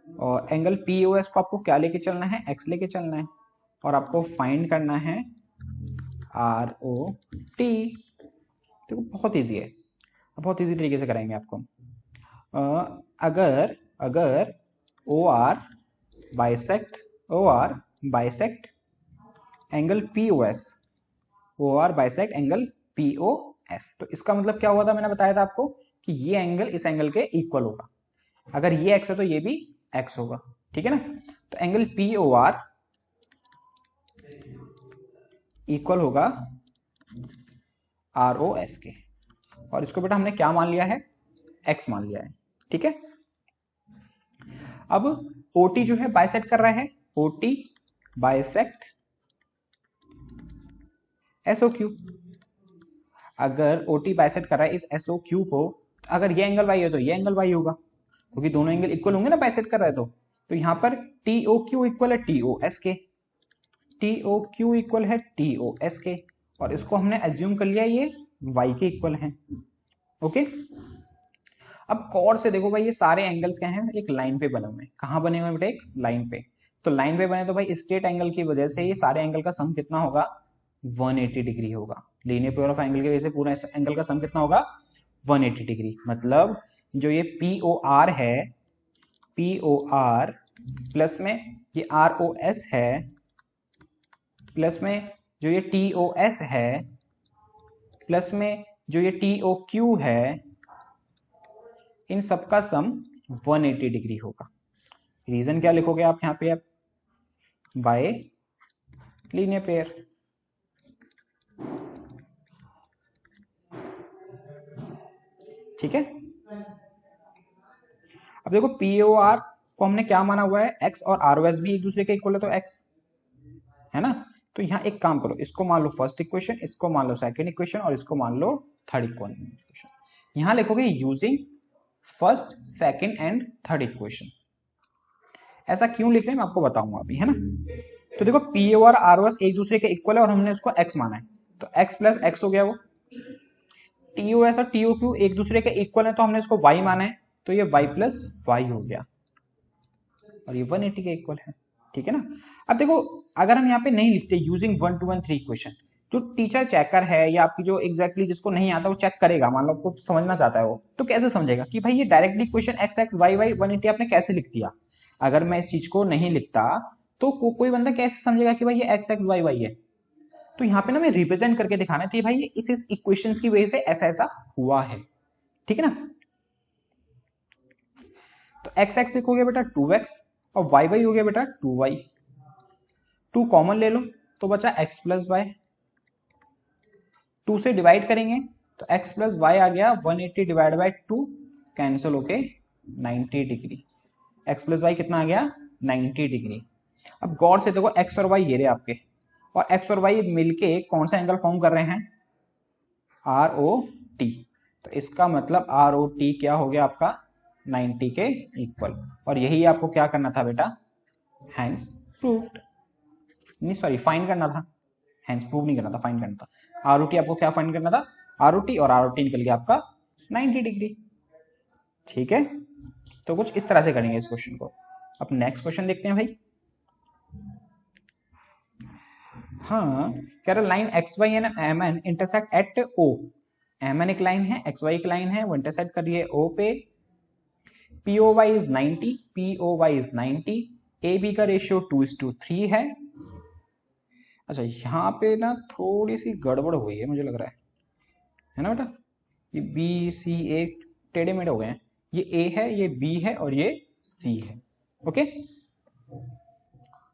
और एंगल POS को आपको क्या लेके चलना है x लेके चलना है, और आपको फाइंड करना है ROT। तो बहुत इजी है, बहुत इजी तरीके से कराएंगे आपको। अगर OR bisect angle POS, OR bisect angle POS, तो इसका मतलब क्या हुआ था, मैंने बताया था आपको कि ये एंगल इस एंगल के इक्वल होगा, अगर ये x है तो ये भी x होगा। ठीक है ना, तो एंगल POR इक्वल होगा ROS के, और इसको बेटा हमने क्या मान लिया है x मान लिया है। ठीक है, अब OT जो है बाइसेक्ट कर रहा है, OT बाइसेक्ट SOQ, अगर OT बाइसेक्ट कर रहा है इस SOQ को, अगर ये एंगल y है तो ये एंगल y होगा, क्योंकि दोनों एंगल इक्वल होंगे ना बाइसेक्ट कर रहा है तो यहाँ पर TOQ इक्वल है TOS के, TOQ इक्वल है TOS के, और इसको हमने एज्यूम कर लिया ये y के इक्वल है। ओके, अब कॉर्ड से देखो भाई ये सारे एंगल्स क्या हैं एक लाइन पे बने हुए हैं, कहाँ बने हुए हैं बेटा एक लाइन पे, तो लाइन पे बने तो भाई स्ट्रेट एंगल की वजह से ये सारे एंगल का सम कितना होगा 180 डिग्री होगा। लीनियर पेयर ऑफ एंगल की वजह से पूरा एंगल का सम कितना होगा 180 डिग्री। मतलब जो ये POR है, POR प्लस में ये ROS है, प्लस में जो ये TOS है, प्लस में जो ये TOQ है, इन सबका सम 180 डिग्री होगा। रीजन क्या लिखोगे आप यहाँ पे? आप बाय लीनियर पेयर। ठीक है। अब देखो POR को हमने क्या माना हुआ है, x और ROS भी एक दूसरे के इक्वल है, तो x है ना। तो यहाँ एक काम करो, इसको मान लो फर्स्ट इक्वेशन, इसको मान लो सेकंड इक्वेशन और इसको मान लो थर्ड इक्वेशन। यहाँ लिखोगे using first, second and third equation. ऐसा क्यों लिख रहे हैं मैं आपको बताऊंगा अभी, है ना। तो देखो POR और ROS एक दूसरे के इक्वल है और हमने उसको x माना है, तो x प्लस x हो गया वो। TOS और TOQ एक दूसरे के इक्वल है तो हमने इसको y माना है, तो ये y प्लस y हो गया और ये 180 के इक्वल है। ठीक है ना। अब देखो अगर हम यहाँ पे नहीं लिखते यूजिंग 1 2 1 3 इक्वेशन, जो टीचर चेकर है या आपकी जो एग्जैक्टली जिसको नहीं आता वो चेक करेगा, मान लो आपको समझना चाहता है वो, तो कैसे समझेगा कि भाई ये directly equation x x y y 180 आपने कैसे लिख दिया। अगर मैं इस चीज को नहीं लिखता तो कोई बंदा कैसे समझेगा कि भाई ये x x y y है। तो यहाँ पे ना मैं रिप्रेजेंट करके दिखाना चाहिए भाई ये इस इक्वेशंस की वजह से ऐसा ऐसा हुआ है। ठीक है ना। तो x x हो गया बेटा 2x और y y हो गया बेटा 2y। 2 कॉमन ले लो तो बचा x प्लस वाई। 2 से डिवाइड करेंगे तो x प्लस वाई आ गया 180 डिवाइड बाई 2, कैंसिल होके 90 डिग्री। x प्लस वाई कितना आ गया 90 डिग्री। अब गौर से देखो x और y ये रहे आपके, और x और y मिलके कौन सा एंगल फॉर्म कर रहे हैं ROT। तो इसका मतलब ROT क्या हो गया आपका 90 के इक्वल। और यही आपको क्या करना था बेटा, हैंस प्रूव्ड, नहीं सॉरी फाइंड करना था, हैंस प्रूव नहीं करना था, फाइंड करना था। ROT आपको क्या फाइंड करना था, ROT, और ROT निकल गया आपका 90 डिग्री। ठीक है। तो कुछ इस तरह से करेंगे इस क्वेश्चन को। अब नेक्स्ट क्वेश्चन देखते हैं भाई। हाँ, कह रहा line XY and MN intersect at O। MN एक लाइन है, XY एक लाइन है, वो इंटरसेक्ट कर रही है O पे। POY is 90, POY is 90, AB का रेशियो 2:3 है। अच्छा यहाँ पे ना थोड़ी सी गड़बड़ हुई है मुझे लग रहा है ना बेटा। ये BCA टेढ़े मेढ़े हो गए हैं, ये A है, ये B है और ये C है। ओके।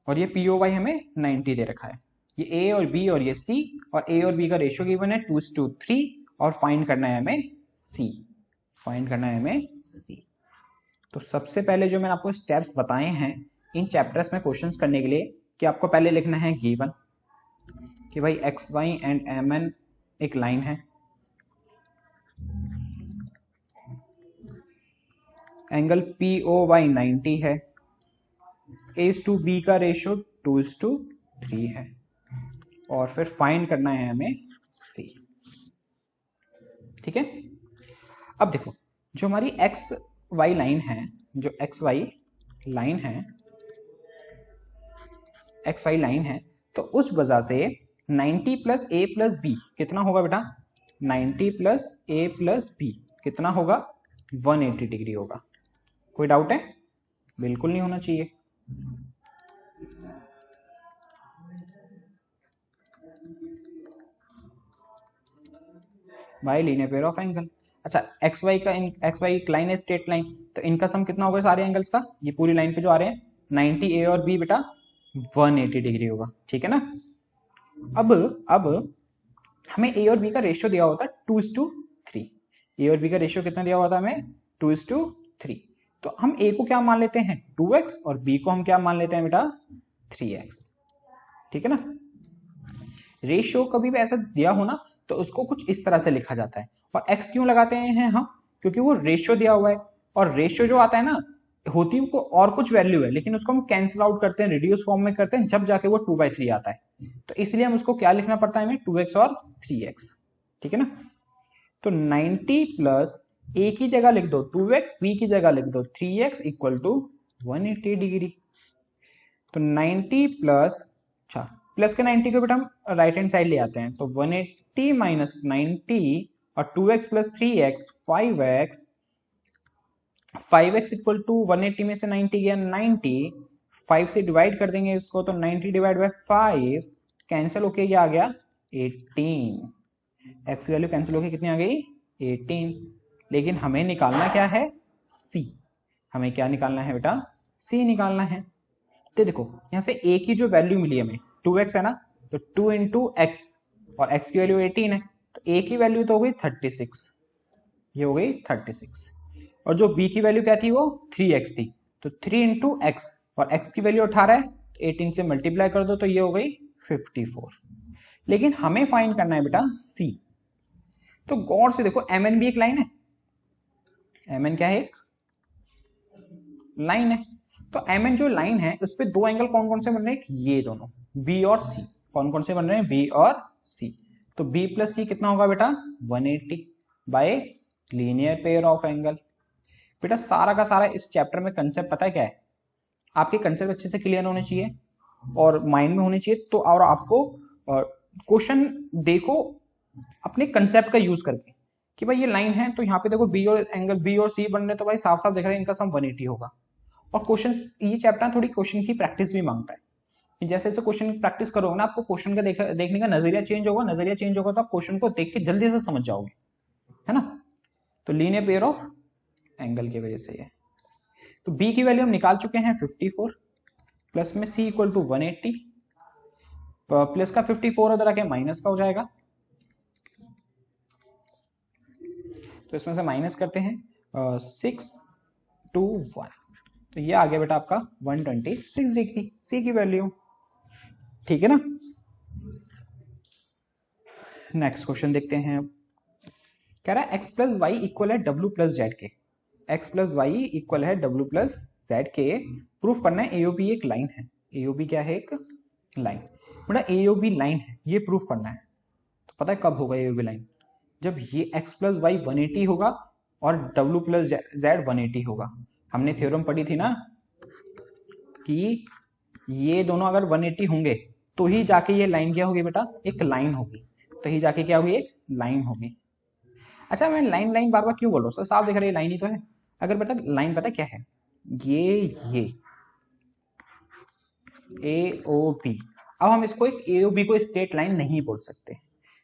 और ये POY हमें 90 दे रखा है, ये A और B और ये C, और A और B का रेशियो गिवन है 2:3, और फाइंड करना है हमें C, फाइंड करना है हमें C। तो सबसे पहले जो मैंने आपको स्टेप्स बताए हैं इन चैप्टर्स में क्वेश्चंस करने के लिए, कि आपको पहले लिखना है गिवन कि भाई XY एंड MN एक लाइन है, एंगल POY 90 है, A/B का रेशियो 2:3 है, और फिर फाइंड करना है हमें C। ठीक है। अब देखो जो हमारी XY लाइन है, जो XY लाइन है, XY लाइन है, तो उस वजह से 90 प्लस A प्लस B कितना होगा बेटा, 90 प्लस A प्लस B कितना होगा 180 डिग्री होगा। कोई डाउट है? बिल्कुल नहीं होना चाहिए। Bye linear pair of angle. अच्छा XY का XY एक लाइन है, स्ट्रेट लाइन, तो इनका सम कितना होगा सारे एंगल्स का, ये पूरी लाइन पे जो आ रहे हैं 90 A और B बेटा 180 डिग्री होगा। ठीक है ना। अब हमें A और B का रेशियो दिया होता है 2:3। A और B का रेशियो कितना दिया हुआ था हमें 2:3। तो हम A को क्या मान लेते हैं 2x, और B को हम क्या मान लेते हैं बेटा 3x। ठीक है ना। रेशियो कभी भी ऐसा दिया हो ना तो उसको कुछ इस तरह से लिखा जाता है। और x क्यों लगाते हैं हम, क्योंकि वो रेशियो दिया हुआ है, और रेशियो जो आता है ना होती है को और कुछ वैल्यू है, लेकिन उसको हम कैंसिल आउट करते हैं, रिड्यूस फॉर्म में करते हैं, जब जाके वो 2/3 आता है। तो इसलिए हम उसको क्या लिखना पड़ता है हमें 2x और 3x। ठीक है ना। तो 90 प्लस A की जगह लिख दो 2x, B की जगह लिख दो 3x इक्वल टू 180 डिग्री। तो 90 प्लस, अच्छा प्लस के 90 को बेटा हम राइट हैंड साइड ले आते हैं, तो 180 माइनस 90 और 2x plus 3x 5x equal to 180 में से 90 गया 90, 5 से डिवाइड कर देंगे इसको, तो 90 डिवाइड बाय 5 कैंसिल होके ये आ गया 18, x की वैल्यू कैंसिल होके कितनी आ गई 18। लेकिन हमें निकालना क्या है c, हमें क्या निकालना है बेटा c निकालना है। तो देखो यहां से a की जो वैल्यू मिली हमें 2x है ना, तो 2 इंटू x और x की वैल्यू 18 है, तो a की वैल्यू तो हो गई 36, ये हो गई 36, और जो b की वैल्यू क्या थी वो 3x थी, तो 3 इंटू एक्स और x की वैल्यू 18 है, 18 से मल्टीप्लाई कर दो तो ये हो गई 54। लेकिन हमें फाइंड करना है बेटा c, तो गौर से देखो mn भी एक लाइन है, mn क्या है एक लाइन है, तो mn जो लाइन है उस पे दो एंगल कौन कौन से बन रहे हैं, ये दोनों b और c, कौन कौन से बन रहे हैं b और c, तो b प्लस c कितना होगा बेटा 180 by linear pair of angle. बेटा सारा का सारा इस चैप्टर में कंसेप्ट पता है क्या है, आपके कंसेप्ट अच्छे से क्लियर होने चाहिए और माइंड में होने चाहिए, तो और आपको क्वेश्चन देखो अपने कंसेप्ट का यूज करके कि भाई ये लाइन है, तो यहाँ पे देखो बी और एंगल बी और सी बन रहे, तो भाई साफ साफ दिख रहा है इनका सम 180 होगा। और क्वेश्चन ये चैप्टर थोड़ी क्वेश्चन की प्रैक्टिस भी मांगता है, कि जैसे जैसे क्वेश्चन की प्रैक्टिस करोगे ना, आपको क्वेश्चन का देखने का नजरिया चेंज होगा, नजरिया चेंज होगा तो आप क्वेश्चन को देख के जल्दी से समझ जाओगे, है ना। तो लीनियर पेयर ऑफ एंगल की वजह से ये, तो b की वैल्यू हम निकाल चुके हैं 54, प्लस में c इक्वल टू 180, प्लस का 54 उधर आके माइनस का हो जाएगा, तो इसमें से माइनस करते हैं 6 to 1, तो ये आ गया बेटा आपका 126 डिग्री c की वैल्यू, ठीक है ना। नेक्स्ट क्वेश्चन देखते हैं, कह रहा है x प्लस वाई इक्वल है w प्लस जेड के, x प्लस वाई इक्वल है w प्लस जेड के, प्रूफ करना है AOB एक लाइन है, AOB क्या है एक लाइन, बेटा AOB लाइन है ये प्रूफ करना है, तो पता है कब होगा AOB लाइन, जब ये x प्लस वाई 180 होगा और w प्लस जेड 180 होगा। हमने थ्योरम पढ़ी थी ना कि ये दोनों अगर 180 होंगे तो ही जाके ये लाइन क्या होगी बेटा एक लाइन होगी, तो ही जाके क्या होगी एक लाइन होगी। अच्छा मैं लाइन लाइन बार बार क्यों बोल रहा हूँ सर, साफ दिख रहा है लाइन ही तो है। अगर बेटा लाइन पता क्या है, ये AOB, अब हम इसको एक AOB को स्ट्रेट लाइन नहीं बोल सकते,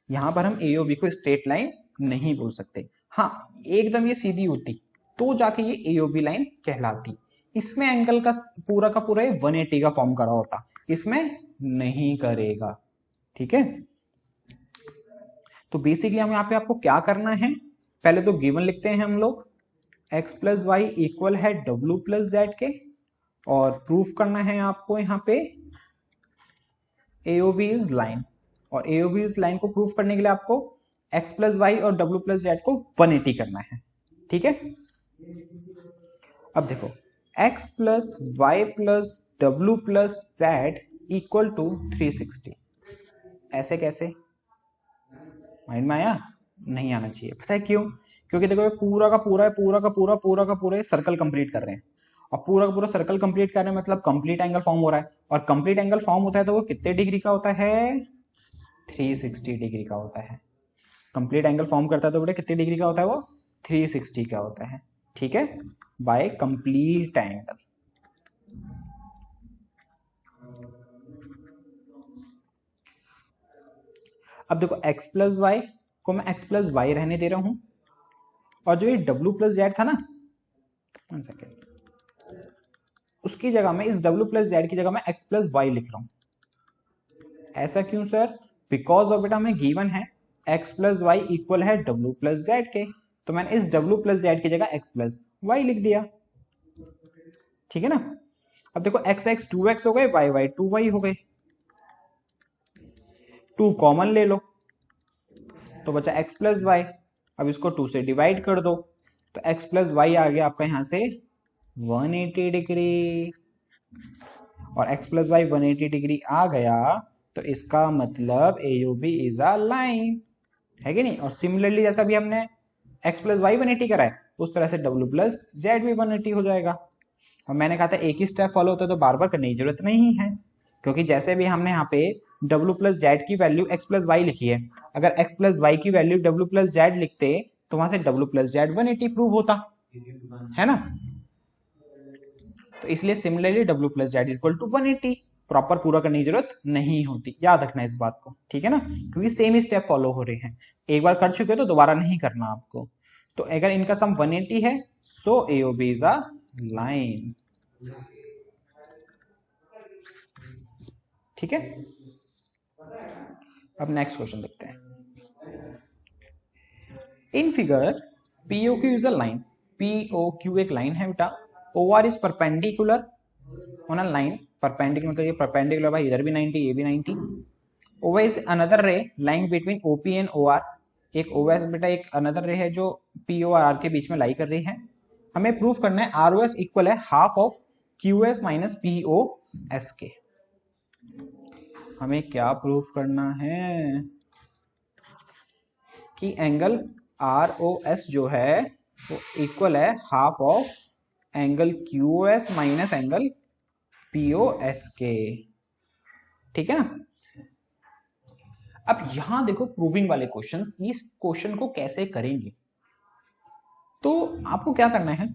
यहां पर हम AOB को स्ट्रेट लाइन नहीं बोल सकते, हाँ एकदम ये सीधी होती तो जाके ये AOB लाइन कहलाती, इसमें एंगल का पूरा 180 का फॉर्म करा होता, इसमें नहीं करेगा, ठीक है। तो बेसिकली हम यहाँ पे आपको क्या करना है, पहले तो गिवन लिखते हैं हम लोग, x प्लस वाई इक्वल है w प्लस जेड के, और प्रूफ करना है आपको यहाँ पे AOB इज लाइन, और AOB इज लाइन को प्रूफ करने के लिए आपको x प्लस वाई और w प्लस जेड को 180 करना है, ठीक है। अब देखो x plus Y plus w plus Z equal to 360, ऐसे कैसे माइंड में आया, नहीं आना चाहिए, पता है क्यों, क्योंकि देखो पूरा का पूरा सर्कल कंप्लीट कर रहे हैं, और पूरा का पूरा सर्कल कंप्लीट कर रहे हैं मतलब कंप्लीट एंगल फॉर्म हो रहा है, और कंप्लीट एंगल फॉर्म होता है तो वो कितने डिग्री का होता है 360 डिग्री का होता है, कंप्लीट एंगल फॉर्म करता है तो बेटा कितने डिग्री का होता है वो 360 का होता है, ठीक है, बाय कंप्लीट एंगल। अब देखो x प्लस वाई को मैं x प्लस वाई रहने दे रहा हूं, और जो ये w प्लस जेड था ना, उसकी जगह में इस w प्लस जेड की जगह में x प्लस वाई लिख रहा हूं, ऐसा क्यों सर, बिकॉज ऑफ बेटा हमें गिवन है x प्लस वाई इक्वल है w प्लस जेड के, तो मैंने इस w प्लस जेड की जगह x प्लस वाई लिख दिया, ठीक है ना। अब देखो x x 2x हो गए, y y 2y हो गए, 2 कॉमन ले लो तो बचा x प्लस वाई, अब इसको 2 से डिवाइड कर दो तो x प्लस वाई आ गया आपका यहां से 180 डिग्री, और x प्लस वाई 180 डिग्री आ गया तो इसका मतलब AOB इज अ लाइन, है कि नहीं। और सिमिलरली जैसा भी हमने x प्लस वाई 180 करा है उस तरह से w प्लस जेड भी 180 हो जाएगा। और मैंने कहा था एक ही स्टेप फॉलो होता है तो बार बार करने की जरूरत नहीं है, क्योंकि जैसे भी हमने यहाँ पे W प्लस जेड की वैल्यू x प्लस वाई लिखी है, अगर x प्लस वाई की वैल्यू W प्लस जेड लिखते तो वहां से W प्लस जेड 180 प्रूव होता है ना। तो इसलिए similarly W plus Z equal to 180 proper पूरा करने की जरूरत नहीं होती, याद रखना इस बात को, ठीक है ना, क्योंकि सेम ही स्टेप फॉलो हो रहे हैं, एक बार कर चुके हो तो दोबारा नहीं करना आपको। तो अगर इनका सम 180 है सो AOB इज अ लाइन, ठीक है। अब नेक्स्ट क्वेश्चन देखते हैं। In figure POQ is a line, POQ एक लाइन है बेटा, OR is perpendicular on a line, perpendicular मतलब ये परपेंडिकुलर भाई, इधर भी 90 ये भी 90। OY इज अनदर रे lying between OP and OR, एक OS बेटा एक अनदर रे है जो P और R के बीच में लाई कर रही है। हमें प्रूफ करना है ROS इक्वल है half of QS minus POS के। हमें क्या प्रूफ करना है कि एंगल ROS जो है वो इक्वल है half of angle QOS minus angle POS के, ठीक है ना। अब यहां देखो प्रूविंग वाले क्वेश्चंस, इस क्वेश्चन को कैसे करेंगे, तो आपको क्या करना है,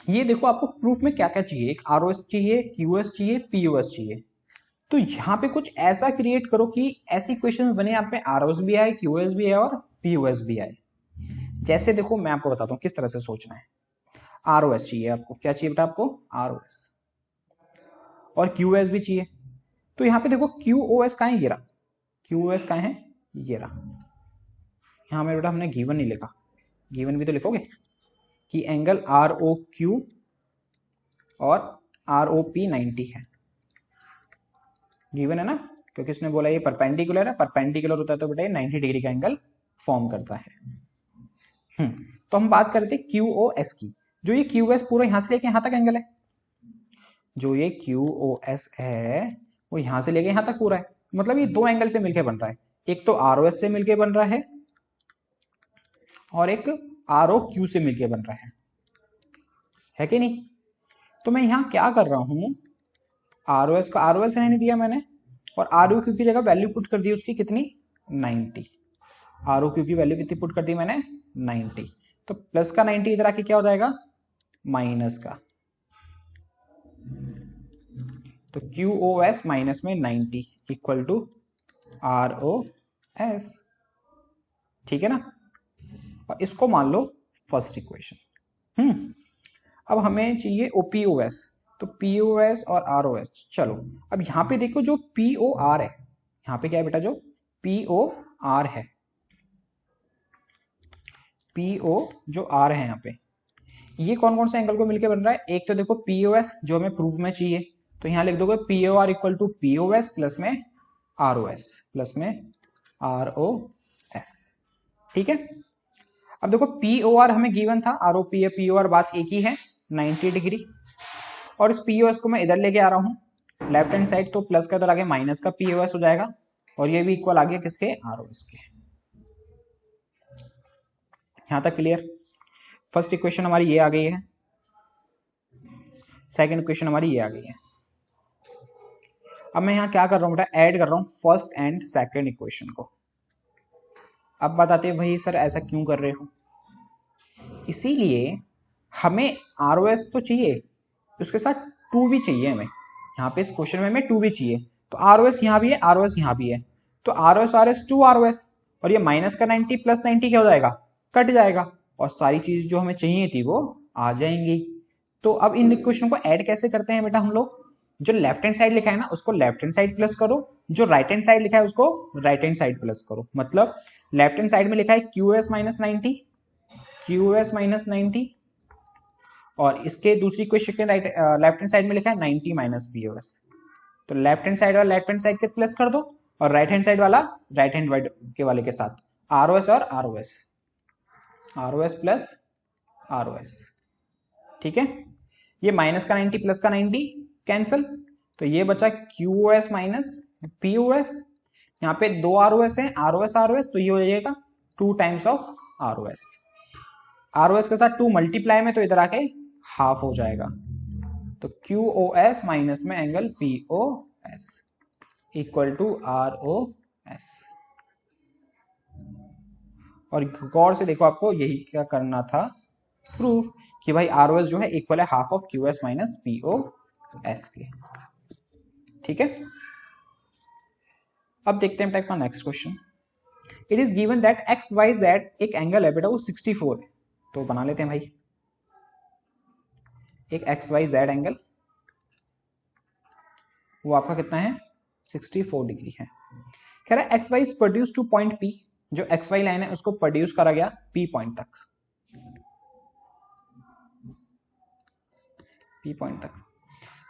ये देखो आपको प्रूफ में क्या क्या चाहिए, एक ROS चाहिए, QS चाहिए, POS चाहिए। तो यहाँ पे कुछ ऐसा क्रिएट करो कि ऐसी क्वेश्चन बने यहाँ पे ROS भी आए, QS भी आए और POS भी आए। जैसे देखो मैं आपको बताता हूँ किस तरह से सोचना है। ROS चाहिए आपको, क्या चाहिए बेटा आपको, ROS, और QS भी चाहिए। तो यहाँ पे देखो QOS का है, ये रहा, QOS का है ये रहा। यहाँ में बेटा हमने गिवन नहीं लिखा, गिवन भी तो लिखोगे कि एंगल ROQ और ROP 90 है, गिवन है ना, क्योंकि इसने बोला ये परपेंडिकुलर है, परपेंडिकुलर होता है तो बेटा ये 90 डिग्री का एंगल फॉर्म करता है। तो हम बात करते हैं QOS की, जो ये QS पूरा यहां से लेके यहां तक एंगल है, जो ये QOS है वो यहां से लेके यहां तक पूरा है, मतलब ये दो एंगल से मिलके बन रहा है, एक तो ROS से मिलके बन रहा है और एक ROQ से मिलके बन रहा है कि नहीं। तो मैं यहां क्या कर रहा हूं, ROS का ROS रहने दिया मैंने और ROQ की जगह वैल्यू पुट कर दी उसकी कितनी, 90। ROQ की वैल्यू कितनी पुट कर दी मैंने, 90। तो प्लस का 90 इधर आके क्या हो जाएगा, माइनस का। तो QOS माइनस में 90 इक्वल टू ROS, ठीक है ना। और इसको मान लो फर्स्ट इक्वेशन। अब हमें चाहिए OPOS, तो POS और ROS। चलो अब यहां पे देखो जो POR है, यहां पे क्या है बेटा, जो POR है, PO जो R है यहाँ पे, ये कौन कौन से एंगल को मिलकर बन रहा है, एक तो देखो POS जो हमें प्रूफ में चाहिए, तो यहां लिख दोगे POR equal to POS plus में ROS प्लस में ROS, ठीक है। अब देखो POR हमें गिवन था, ROP या POR बात एक ही है, 90 डिग्री, और इस POS को मैं इधर लेके आ रहा हूं लेफ्ट हैंड साइड, तो प्लस का इधर आगे माइनस का POS हो जाएगा, और ये भी इक्वल आ गया किसके, ROS के। यहां तक क्लियर। फर्स्ट इक्वेशन हमारी ये आ गई है, सेकंड इक्वेशन हमारी ये आ गई है। अब मैं यहां क्या कर रहा हूं बेटा, ऐड कर रहा हूं फर्स्ट एंड सेकंड इक्वेशन को। अब बताते हैं भाई सर ऐसा क्यों कर रहे हो, इसीलिए हमें ROS तो चाहिए, उसके साथ 2 भी चाहिए हमें, यहाँ पे इस क्वेश्चन में हमें 2 भी चाहिए। तो ROS यहाँ भी है, ROS यहाँ भी है, तो ROS 2 ROS, और ये माइनस का 90 प्लस 90 क्या हो जाएगा, कट जाएगा, और सारी चीज जो हमें चाहिए थी वो आ जाएंगी। तो अब इन इक्वेशन को ऐड कैसे करते हैं बेटा हम लोग, जो लेफ्ट हैंड साइड लिखा है ना उसको लेफ्ट हैंड साइड प्लस करो, जो राइट हैंड साइड लिखा है उसको राइट हैंड साइड प्लस करो। मतलब लेफ्ट हैंड साइड में लिखा है QS माइनस 90, QS माइनस 90, और इसके दूसरी इक्वेशन के लेफ्ट हैंड साइड में लिखा है 90 माइनस POS। तो लेफ्ट हैंड साइड वाला लेफ्ट हैंड साइड के प्लस कर दो, और राइट हैंड साइड वाला राइट हैंड के वाले के साथ ROS और ROS प्लस ROS, ठीक है। ये माइनस का 90 प्लस का 90 कैंसल, तो ये बचा QOS माइनस POS, यहाँ पे 2 ROS है, ROS, तो ये हो जाएगा 2 टाइम्स ऑफ ROS के साथ 2 मल्टीप्लाई में, तो इधर आके हाफ हो जाएगा, तो QOS माइनस में angle POS, equal to R O S. और गौर से देखो, आपको यही क्या करना था, प्रूफ कि भाई आर ओ एस जो है इक्वल है half of Q S minus P O S के। ठीक है, अब देखते हैं टाइप का next question. It is given that X Y Z एक एंगल है बेटा, वो 64 है। तो बना लेते हैं भाई एक एक्स वाई जेड एंगल, वो आपका कितना है 64 डिग्री है। कह रहा है X Y is produce to point P, जो एक्स वाई लाइन है उसको प्रोड्यूस करा गया पी पॉइंट तक, पी पॉइंट तक।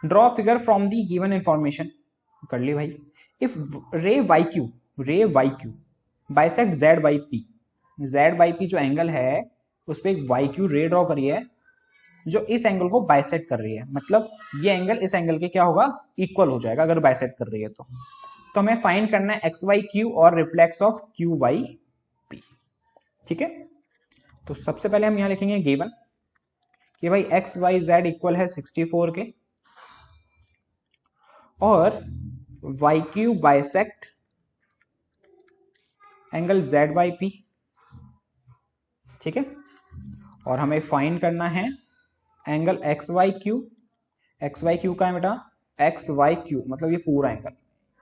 Draw figure from the given information, कर ली भाई। If ray Y Q bisect Z by P, Z by P जो एंगल है उस पर एक वाई क्यू रे ड्रॉ करी है जो इस एंगल को बाइसेक्ट कर रही है, मतलब ये एंगल इस एंगल के क्या होगा, इक्वल हो जाएगा अगर बाइसेक्ट कर रही है तो हमें फाइंड करना है एक्स वाई क्यू और reflex of Q Y P. ठीक है, तो सबसे पहले हम यहां लिखेंगे गिवन कि भाई एक्स वाई जेड इक्वल है 64 के, और Y Q bisect angle Z Y P. ठीक है, और हमें फाइंड करना है एंगल एक्स वाई क्यू का है बेटा एक्स वाई क्यू, मतलब ये पूरा एंगल,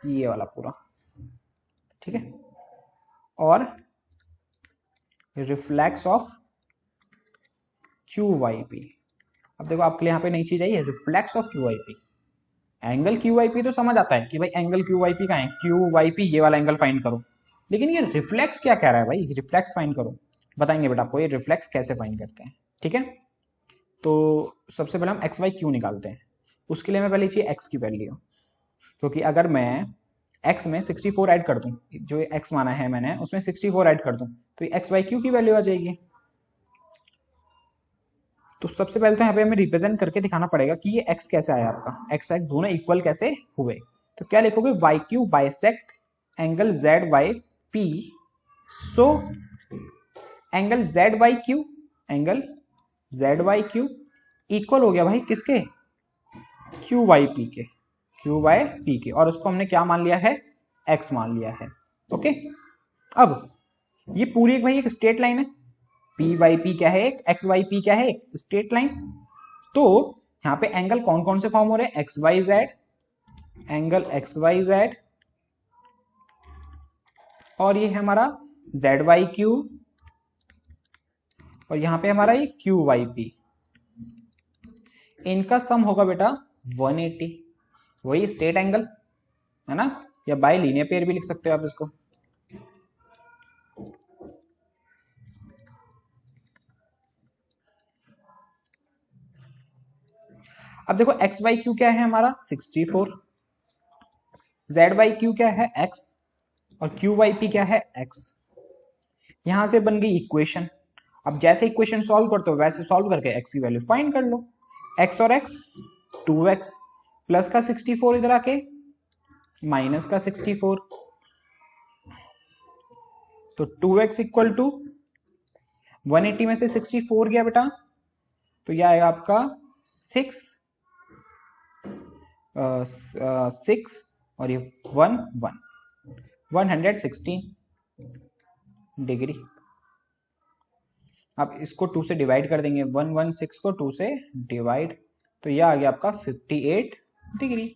ये वाला पूरा। ठीक है, और reflex of Q Y P. अब देखो आपके लिए यहां पे नई चीज आई है, reflex of Q Y P. Angle Q Y P तो समझ आता है कि भाई एंगल क्यू वाई पी का है, क्यू वाई पी ये वाला एंगल फाइंड करो, लेकिन ये रिफ्लेक्स क्या कह रहा है भाई, रिफ्लेक्स फाइंड करो। बताएंगे बेटा आपको ये रिफ्लेक्स कैसे फाइंड करते हैं। ठीक है, तो सबसे पहले हम एक्स वाई क्यू निकालते हैं। उसके लिए मैं पहले चाहिए एक्स की वैल्यू, क्योंकि अगर मैं एक्स में 64 ऐड कर दूं, जो एक्स माना है मैंने उसमें 64 ऐड कर दूं तो ये एक्स वाई क्यू की वैल्यू आ जाएगी। तो सबसे पहले तो यहाँ पे हमें रिप्रेजेंट करके दिखाना पड़ेगा कि ये एक्स कैसे आया आपका, एक्स एक्स दोनों इक्वल कैसे हुए। तो क्या लिखोगे, Y Q bisect angle Z Y P, so angle Z Y Q equal हो गया भाई किसके, क्यू वाई पी के, क्यू वाई पी के, और उसको हमने क्या मान लिया है, एक्स मान लिया है। ओके, अब ये पूरी एक भाई एक स्ट्रेट लाइन है, पी वाई पी क्या है, एक्स वाई पी क्या है, स्ट्रेट लाइन। तो यहां पे एंगल कौन कौन से फॉर्म हो रहे हैं, X Y Z, angle X Y Z, और ये है हमारा जेड वाई क्यू, और यहां पे हमारा ये क्यू वाई पी। इनका सम होगा बेटा 180, वही स्ट्रेट एंगल है ना, या बाय लीनियर पेयर भी लिख सकते हो आप इसको। अब देखो एक्स वाई क्यू क्या है हमारा 64, जेड वाई क्यू क्या है एक्स, और क्यू वाई पी क्या है एक्स। यहां से बन गई इक्वेशन। अब जैसे इक्वेशन सॉल्व करते हो वैसे सॉल्व करके एक्स की वैल्यू फाइंड कर लो। एक्स और एक्स 2x, प्लस का 64 इधर आके माइनस का 64, तो 2x इक्वल टू 180 में से 64 गया बेटा, तो यह आएगा आपका 6 और ये 116 डिग्री। आप इसको 2 से डिवाइड कर देंगे, 116 को 2 से डिवाइड, तो यह आ गया आपका 58 डिग्री।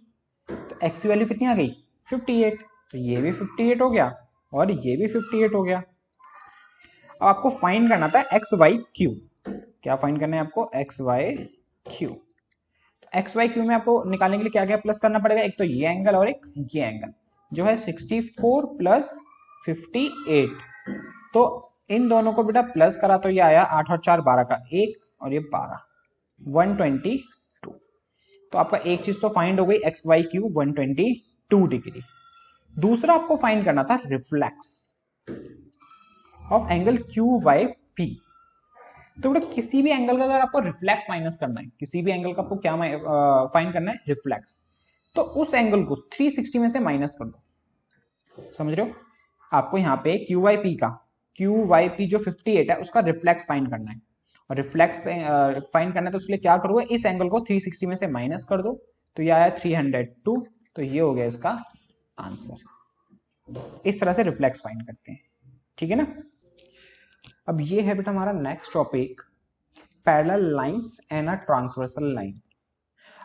तो एक्स की वैल्यू कितनी आ गई 58, तो ये भी 58 हो गया और ये भी 58 हो गया। अब आपको फाइंड करना था एक्स वाई क्यू, क्या फाइंड करना है आपको, X Y Q. X Y Q में आपको निकालने के लिए क्या क्या प्लस करना पड़ेगा, एक तो ये एंगल और एक ये एंगल जो है 64 प्लस 58, तो इन दोनों को बेटा प्लस करा तो ये आया 8 और 4 12 का 1 और ये 12 122। तो आपका एक चीज तो फाइंड हो गई एक्स वाई क्यू 122 डिग्री। दूसरा आपको फाइंड करना था reflex of angle Q Y P. तो बेटा किसी भी एंगल का अगर आपको रिफ्लेक्स माइनस करना है, किसी भी एंगल का आपको क्या फाइंड करना है रिफ्लेक्स, तो उस एंगल को 360 में से माइनस कर दो। समझ रहे हो, आपको यहाँ पे क्यू वाई पी जो 58 है उसका रिफ्लेक्स फाइंड करना है, और रिफ्लेक्स फाइंड करना है तो उसके लिए क्या करोगे, इस एंगल को 360 में से माइनस कर दो, तो ये आया 302, तो ये हो गया इसका आंसर। इस तरह से रिफ्लेक्स फाइंड करते हैं, ठीक है ना। अब ये है बेटा हमारा next topic, parallel lines and a transversal line.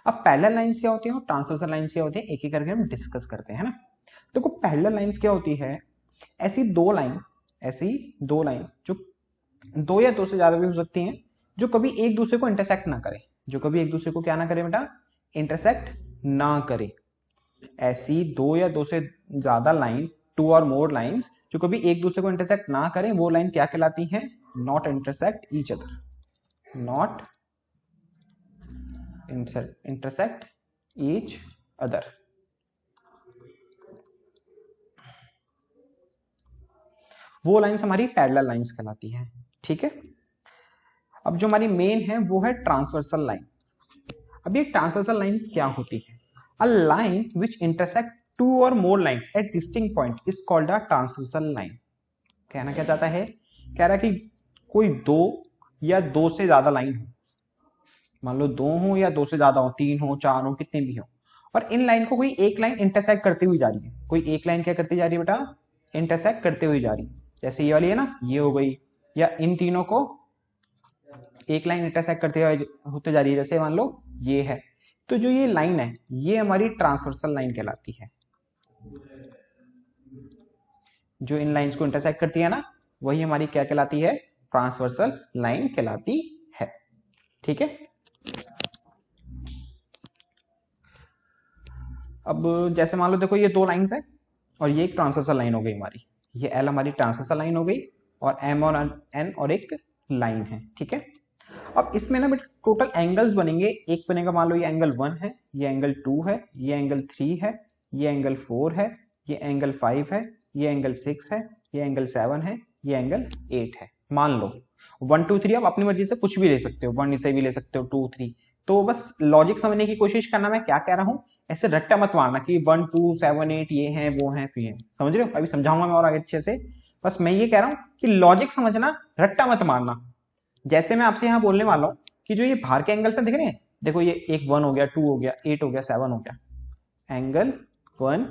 अब पैरेलल लाइंस क्या होती है और ट्रांसवर्सल लाइंस क्या होती है, एक एक करके हम डिस्कस करते हैं ना। देखो पैरेलल लाइंस क्या होती है, ऐसी दो लाइन जो दो या दो से ज्यादा भी हो सकती हैं, जो कभी एक दूसरे को इंटरसेक्ट ना करे, जो कभी एक दूसरे को क्या ना करे बेटा, इंटरसेक्ट ना करे। ऐसी दो या दो से ज्यादा लाइन, टू और मोर लाइंस, जो कभी एक दूसरे को इंटरसेक्ट ना करें, वो लाइन क्या कहलाती है, not intersect each other, not intersect each other. वो लाइंस हमारी पैरेलल लाइंस कहलाती हैं, ठीक है। अब जो हमारी मेन है वो है ट्रांसवर्सल लाइन। अब ये ट्रांसवर्सल लाइंस क्या होती है, a line which intersect two और more lines at distinct point is called a transversal line. कहना क्या चाहता है, कह रहा है कि कोई दो या दो से ज्यादा लाइन हो, मान लो दो हो या दो से ज्यादा हो, तीन हो, चार हो, कितने भी हो, और इन लाइन को कोई एक लाइन इंटरसेक्ट करती हुई जा रही है, कोई एक लाइन क्या करती जा रही है बेटा, इंटरसेक्ट करते हुई जा रही है। जैसे ये वाली है ना, ये हो गई, या इन तीनों को एक लाइन इंटरसेक्ट करते होते जा रही है, जैसे मान लो ये है। तो जो ये लाइन है ये हमारी ट्रांसवर्सल लाइन कहलाती है। जो इन लाइंस को इंटरसेक्ट करती है ना, वही हमारी क्या कहलाती है, ट्रांसवर्सल लाइन कहलाती है, ठीक है। अब जैसे मान लो देखो ये दो लाइंस है और ये एक ट्रांसवर्सल लाइन हो गई हमारी, ये एल हमारी ट्रांसवर्सल लाइन हो गई और एम और एन और एक लाइन है, ठीक है। अब इसमें ना टोटल एंगल्स बनेंगे, एक बनेगा मान लो ये एंगल 1 है, ये एंगल 2 है, ये एंगल 3 है, ये एंगल 4 है, ये एंगल 5 है, ये एंगल 6 है, ये एंगल 7 है, ये एंगल 8 है। मान लो 1 2 3, आप अपनी मर्जी से कुछ भी ले सकते हो, 1 इसे भी ले सकते हो, 2 3। तो बस लॉजिक समझने की कोशिश करना, मैं क्या कह रहा हूं, ऐसे रट्टा मत मारना कि 1 2 7 8 ये हैं वो हैं फिर हैं, समझ रहे हो। अभी समझाऊंगा मैं और आगे अच्छे से, बस मैं ये कह रहा हूं कि लॉजिक समझना, रट्टा मत मारना। जैसे मैं आपसे यहां बोलने वाला हूं कि जो ये बाहर के एंगल्स हैं दिख रहे हैं, देखो ये एक 1 हो गया, 2 हो गया, 8 हो गया, 7 हो गया, एंगल 1,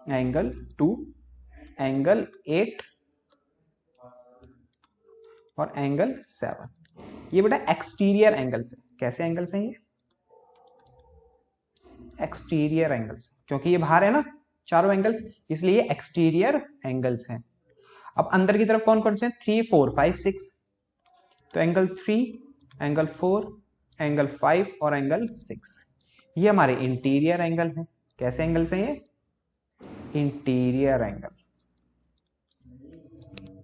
एंगल 2, एंगल 8 और एंगल 7, ये बेटा एक्सटीरियर एंगल्स है। कैसे एंगल्स हैं ये, एक्सटीरियर एंगल्स, क्योंकि ये बाहर है ना चारों एंगल्स, इसलिए एक्सटीरियर एंगल्स हैं। अब अंदर की तरफ कौन कौन से, 3 4 5 6, तो एंगल 3, एंगल 4, एंगल 5 और एंगल 6, ये हमारे इंटीरियर एंगल हैं। कैसे एंगल्स हैं ये, इंटीरियर एंगल,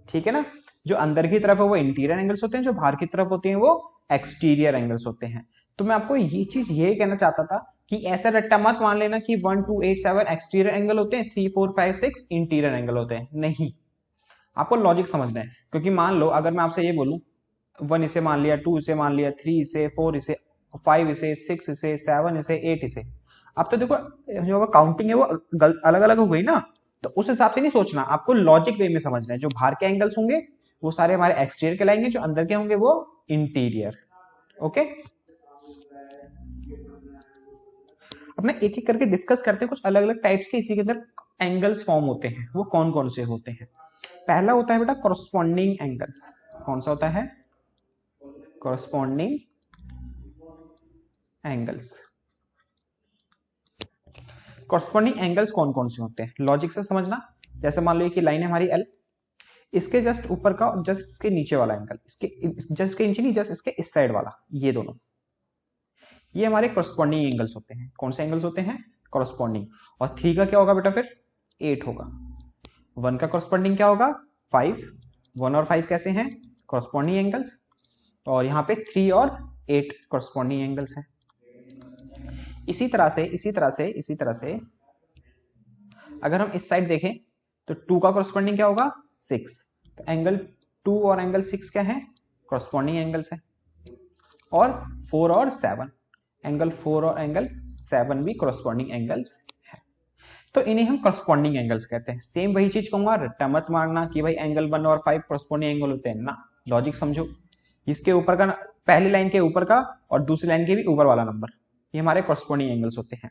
ठीक है ना। जो अंदर की तरफ है वो इंटीरियर एंगल्स होते हैं, जो बाहर की तरफ होते हैं वो एक्सटीरियर एंगल्स होते हैं। तो मैं आपको ये चीज ये कहना चाहता था कि ऐसा रट्टा मत मान लेना कि 1 2 8 7 एक्सटीरियर एंगल होते हैं, 3 4 5 6 इंटीरियर एंगल होते हैं, नहीं। आपको लॉजिक समझना है, क्योंकि मान लो अगर मैं आपसे ये बोलूं 1 इसे मान लिया, 2 इसे मान लिया, 3 इसे, 4 इसे, 5 इसे, 6 इसे, 7 इसे, 8 इसे, अब तो देखो जो काउंटिंग है वो अलग अलग हो गई ना। तो उस हिसाब से नहीं सोचना, आपको लॉजिक वे में समझना है। जो बाहर के एंगल्स होंगे वो सारे हमारे एक्सटीरियर कहलाएंगे, जो अंदर के होंगे वो इंटीरियर, ओके। अब ना एक एक करके डिस्कस करते हैं, कुछ अलग अलग टाइप्स के इसी के अंदर एंगल्स फॉर्म होते हैं, वो कौन कौन से होते हैं। पहला होता है बेटा कॉरस्पॉन्डिंग एंगल्स। कौन सा होता है, कॉरस्पॉन्डिंग एंगल्स। कॉरस्पॉन्डिंग एंगल्स कौन कौन से होते हैं, लॉजिक से समझना। जैसे मान लो कि लाइन है हमारी एल, इसके जस्ट ऊपर का और जस्ट इसके नीचे वाला एंगल, इसके जस्ट के नीचे नहीं, जस्ट इसके इस साइड वाला, ये दोनों, ये हमारे कॉरस्पॉन्डिंग एंगल्स होते हैं। कौन से एंगल्स होते हैं, कॉरस्पॉन्डिंग। और 3 का क्या होगा बेटा, फिर 8 होगा। 1 का कॉरस्पॉन्डिंग क्या होगा, 5। 1 और 5 कैसे हैं, कॉरस्पॉन्डिंग एंगल्स, और यहाँ पे 3 और 8 कॉरस्पॉन्डिंग एंगल्स हैं। इसी तरह से अगर हम इस साइड देखें तो 2 का कॉरस्पॉन्डिंग क्या होगा, 6। तो एंगल 2 और एंगल 6 क्या है, कॉरस्पॉन्डिंग एंगल्स हैं। और 4 और 7, एंगल 4 और एंगल 7 भी कॉरस्पॉन्डिंग एंगल्स है। तो इन्हें हम कॉरस्पॉन्डिंग एंगल्स कहते हैं। सेम वही चीज कहूंगा, रट्टा मत मारना कि भाई एंगल 1 और 5 कॉरस्पॉन्डिंग एंगल होते हैं ना, लॉजिक समझो। इसके ऊपर का, पहली लाइन के ऊपर का और दूसरी लाइन के भी ऊपर वाला नंबर, ये हमारे कॉरस्पॉन्डिंग एंगल्स होते हैं।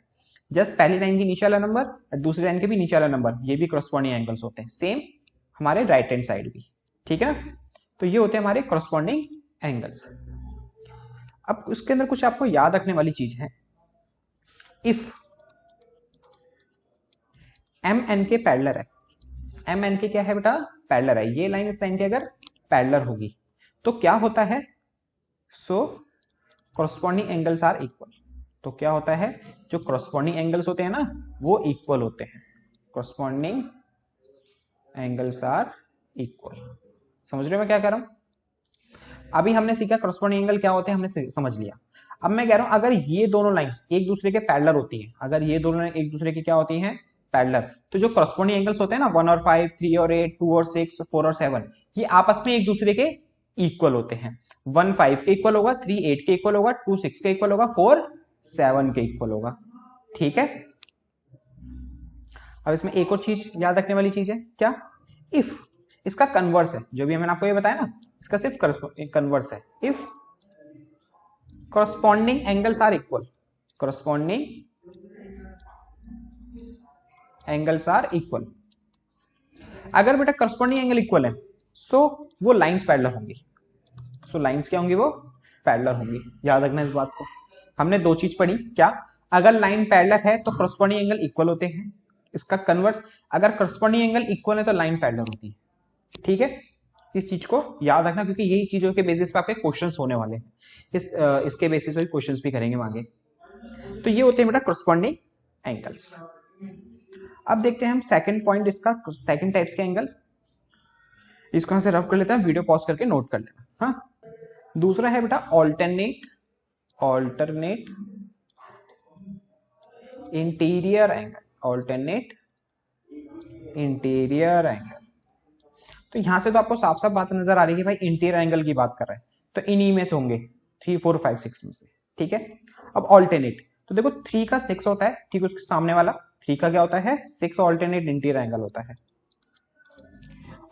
जस्ट पहली लाइन की नीचे वाला नंबर और दूसरी लाइन के भी नीचे वाला नंबर, ये भी करस्पॉन्डिंग एंगल्स होते हैं, सेम हमारे राइट हैंड साइड भी, ठीक है ना। तो ये होते हैं हमारे करस्पॉन्डिंग एंगल्स। अब उसके अंदर कुछ आपको याद रखने वाली चीज है। इफ एम एन के पैरेलल है, एम एन के क्या है बेटा, पैरेलल है, ये लाइन इस लाइन के अगर पैरेलल होगी तो क्या होता है, so corresponding angles are equal. तो क्या होता है, जो करस्पॉन्डिंग एंगल्स होते हैं ना वो इक्वल होते हैं, करस्पॉन्डिंग एंगल्स आर इक्वल। समझ रहे हो मैं क्या कह रहा हूं। अभी हमने सीखा करस्पॉन्डिंग एंगल क्या होते हैं, हमने समझ लिया। अब मैं कह रहा हूं अगर ये दोनों लाइंस एक दूसरे के पैरेलल होती हैं, अगर ये दोनों एक दूसरे की क्या होती हैं, पैरेलल, तो जो करस्पॉन्डिंग एंगल्स होते हैं ना 1 और 5, 3 और 8, 2 और 6, 4 और 7, ये आपस में एक दूसरे के इक्वल होते हैं। 1 5 के इक्वल होगा, 3 8 के इक्वल होगा, 2 6 के इक्वल होगा, 4 7 के इक्वल होगा, ठीक है। अब इसमें एक और चीज याद रखने वाली चीज है, क्या, इफ इसका कन्वर्स है, जो भी मैंने आपको ये बताया ना, इसका सिर्फ कन्वर्स है। If corresponding angles are equal, corresponding angles are equal, अगर बेटा करस्पॉन्डिंग एंगल इक्वल है सो वो लाइंस पैरेलल होंगी, सो लाइंस क्या होंगी, वो पैरेलल होंगी। याद रखना इस बात को। हमने दो चीज पढ़ी, क्या, अगर लाइन पैरेलल है तो करस्पॉन्डिंग एंगल इक्वल होते हैं, इसका कन्वर्स, अगर करस्पॉन्डिंग एंगल इक्वल है तो लाइन पैरेलल होती है, ठीक है। इस चीज को याद रखना क्योंकि यही चीजों के बेसिस पे आपके क्वेश्चंस होने वाले हैं, इसके बेसिस पे क्वेश्चंस भी करेंगे आगे। तो ये होते हैं बेटा करस्पॉन्डिंग एंगल्स। अब देखते हैं हम सेकंड पॉइंट, इसका सेकंड टाइप्स के एंगल, इसको यहां से रफ कर लेते हैं, वीडियो पॉज करके नोट कर लेना। हाँ, दूसरा है बेटा alternate interior angle, alternate interior angle. तो यहां से तो आपको साफ साफ बात नजर आ रही है भाई इंटीरियर एंगल की बात कर रहे हैं, तो इन्हीं में से होंगे 3 4 5 6 में से, ठीक है। अब ऑल्टरनेट, तो देखो 3 का 6 होता है, ठीक, उसके सामने वाला 3 का क्या होता है 6, ऑल्टरनेट इंटीरियर एंगल होता है,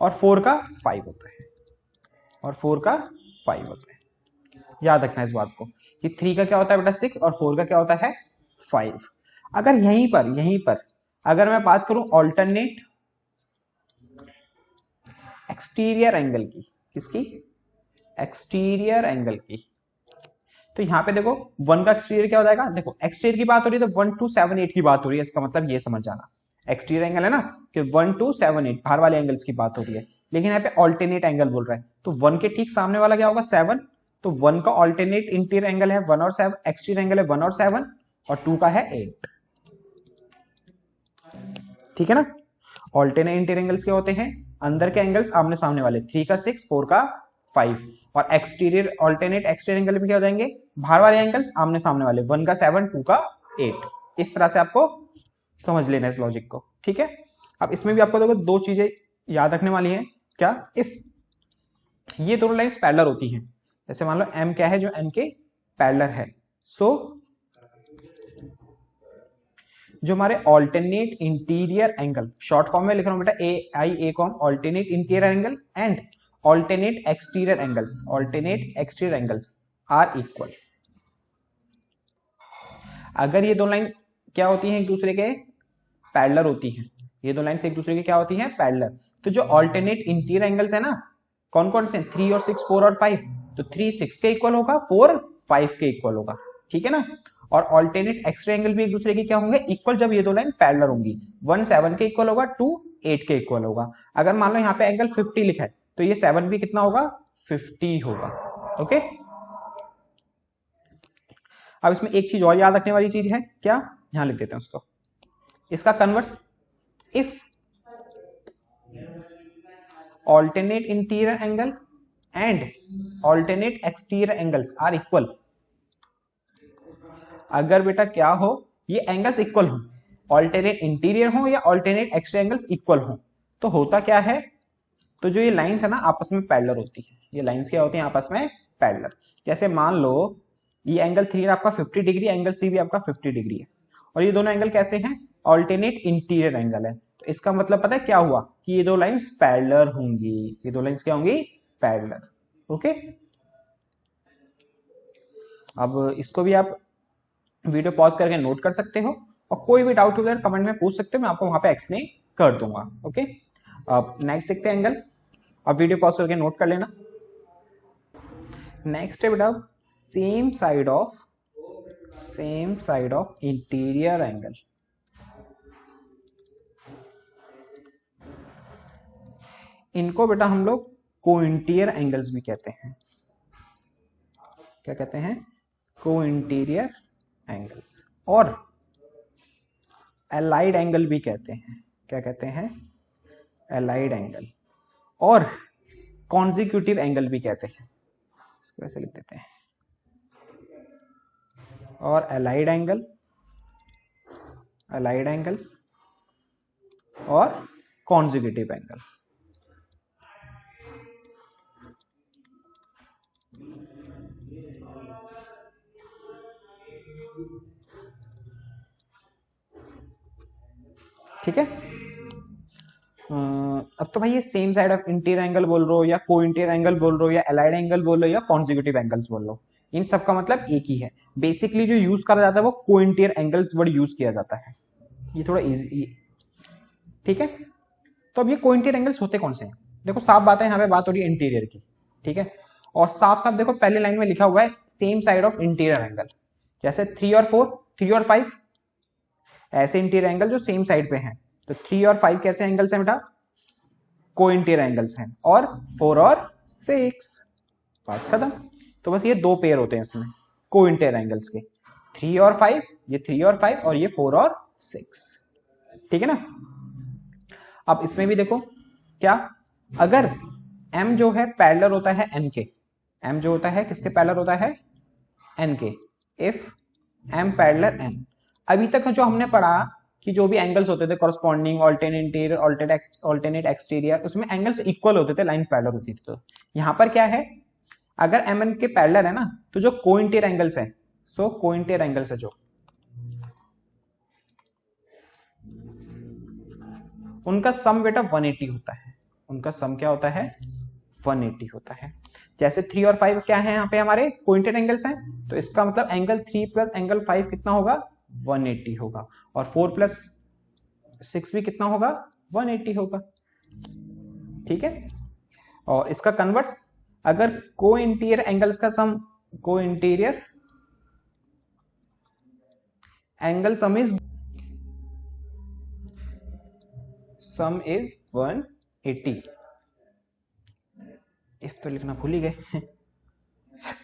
और 4 का 5 होता है, और 4 का 5 होता है। याद रखना इस बात को कि 3 का क्या होता है बेटा 6 और 4 का क्या होता है 5। अगर यहीं पर अगर मैं बात करूं ऑल्टरनेट एक्सटीरियर एंगल की, किसकी, एक्सटीरियर एंगल की, तो यहां पे देखो 1 का एक्सटीरियर क्या हो जाएगा, देखो एक्सटीरियर की बात हो रही है तो 1 2 7 8 की बात हो रही है, इसका मतलब ये समझ जाना एक्सटीरियर एंगल है ना कि 1 2 7 8 बाहर वाले एंगल्स की बात हो रही है, लेकिन यहाँ पे ऑल्टरनेट एंगल बोल रहा है, तो 1 के ठीक सामने वाला क्या होगा 7, तो 1 का ऑल्टरनेट इंटीरियर एंगल है 1 और 7, एक्सटीरियर एंगल है 1 और 7, और 2 का है 8, ठीक है ना। ऑल्टरनेट इंटीरियर एंगल्स क्या होते हैं, अंदर के एंगल्स आमने सामने वाले, 3 का 6 4 का 5, और एक्सटीरियर ऑल्टरनेट एक्सटीरियर एंगल में क्या हो जाएंगे बाहर वाले एंगल्स आमने सामने वाले, 1 का 7 2 का 8। इस तरह से आपको समझ लेना है इस लॉजिक को, ठीक है। अब इसमें भी आपको देखो दो चीजें याद रखने वाली हैं, क्या, इफ ये दोनों लाइंस पैरेलल होती हैं, जैसे मान लो m क्या है जो n के पैरेलल है, सो जो हमारे alternate interior angle, short form में लिख रहा हूं बेटा ए कॉम, alternate interior angle and alternate exterior angles are equal. अगर ये दो लाइंस क्या होती हैं एक दूसरे के पैरेलल होती हैं, ये दो लाइंस एक दूसरे के क्या होती हैं पैरेलल, तो जो ऑल्टरनेट इंटीरियर एंगल्स है ना कौन कौन से, 3 और 6 4 और 5, तो 3 6 के इक्वल होगा, 4 5 के इक्वल होगा, ठीक है ना। और ऑल्टरनेट एक्सटीरियर एंगल भी एक दूसरे के क्या होंगे इक्वल, जब ये दो लाइन पैरेलल होंगी, 1 7 के इक्वल होगा, 2 8 के इक्वल होगा। अगर मान लो यहाँ पे एंगल 50 लिखा है तो ये 7 भी कितना होगा 50 होगा, ओके। अब इसमें एक चीज और याद रखने वाली चीज है, क्या, यहां लिख देते हैं उसको, इसका converse, if alternate interior angle and alternate exterior angles are equal, अगर बेटा क्या हो ये एंगल्स इक्वल हो, ऑल्टरनेट इंटीरियर हो या ऑल्टरनेट एक्सटीरियर एंगल्स इक्वल हो, तो होता क्या है, तो जो ये लाइंस है ना आपस में पैरेलल होती है, ये लाइंस क्या होती है आपस में पैरेलल। जैसे मान लो ये एंगल 3 आपका 50 डिग्री, एंगल सी भी आपका 50 डिग्री है, और ये दोनों एंगल कैसे हैं ऑल्टरनेट इंटीरियर एंगल है, तो इसका मतलब पता है क्या हुआ कि ये दो लाइंस पैरेलल होंगी, ये दो लाइंस क्या होंगी पैरेलल, ओके। अब इसको भी आप वीडियो पॉज करके नोट कर सकते हो, और कोई भी डाउट हो कमेंट में पूछ सकते हो, मैं आपको वहां पे एक्सप्लेन कर दूंगा। ओके, अब नेक्स्ट देखते हैं एंगल। अब वीडियो पॉज करके नोट कर लेना। नेक्स्ट है बेटा same side of interior angle. इनको बेटा हम लोग कोइंटीरियर एंगल्स भी कहते हैं। क्या कहते हैं? Co-interior angles. और एलाइड एंगल भी कहते हैं। क्या कहते हैं? Allied angle. और कॉन्जिक्यूटिव एंगल भी कहते हैं। इसको ऐसे लिख देते हैं। और एलाइड एंगल्स और कॉन्जिक्यूटिव एंगल। ठीक है। अब तो भाई ये same side of interior angle बोल रहे हो या को इंटीरियर एंगल बोल रहे हो या एलाइड एंगल बोल रहे हो या कॉन्जिक्यूटिव एंगल्स बोल रहे हो, इन सब का मतलब एक ही है। बेसिकली जो यूज करा जाता है वो को इंटीरियर एंगल्स वर्ड यूज किया जाता है। ये थोड़ा इजी। ठीक है, तो अब ये को इंटीरियर एंगल्स होते कौन से हैं? देखो साफ बात है, यहाँ पे बात हो रही है इंटीरियर की। ठीक है, और साफ साफ देखो पहले लाइन में लिखा हुआ है same side of interior angle. जैसे 3 और 4, 3 और 5 ऐसे इंटीरियर एंगल जो सेम साइड पे हैं। तो 3 और 5 कैसे एंगल्स हैं बेटा? को इंटीरियर एंगल्स हैं। और 4 और 6, बात खत्म। तो बस ये दो पेयर होते हैं इसमें को इंटीरियर एंगल्स के, 3 और 5, ये 3 और 5 और ये 4 और 6। ठीक है ना। अब इसमें भी देखो क्या, अगर m जो है पैरेलल होता है n के, m जो होता है किसके पैरेलल होता है? n के। इफ m पैरेलल n, अभी तक जो हमने पढ़ा कि जो भी एंगल्स होते थे corresponding, alternate interior, alternate exterior, उसमें एंगल्स इक्वल होते थे, लाइन पैरेलल होती थी। तो यहां पर क्या है, अगर एम एन के पैरेलल है ना, तो जो को इंटीरियर एंगल्स है, सो को इंटीरियर एंगल्स है जो, उनका सम बेटा 180 होता है। उनका सम क्या होता है? 180 होता है। जैसे 3 और 5 क्या है यहाँ पे हमारे को इंटीरियर एंगल्स हैं, तो इसका मतलब एंगल 3 प्लस एंगल 5 कितना होगा? 180 होगा। और 4 प्लस 6 भी कितना होगा? 180 होगा। ठीक है, और इसका कन्वर्स, अगर को इंटीरियर एंगल्स का sum, co interior angle sum is 180। If तो लिखना भूल ही गए।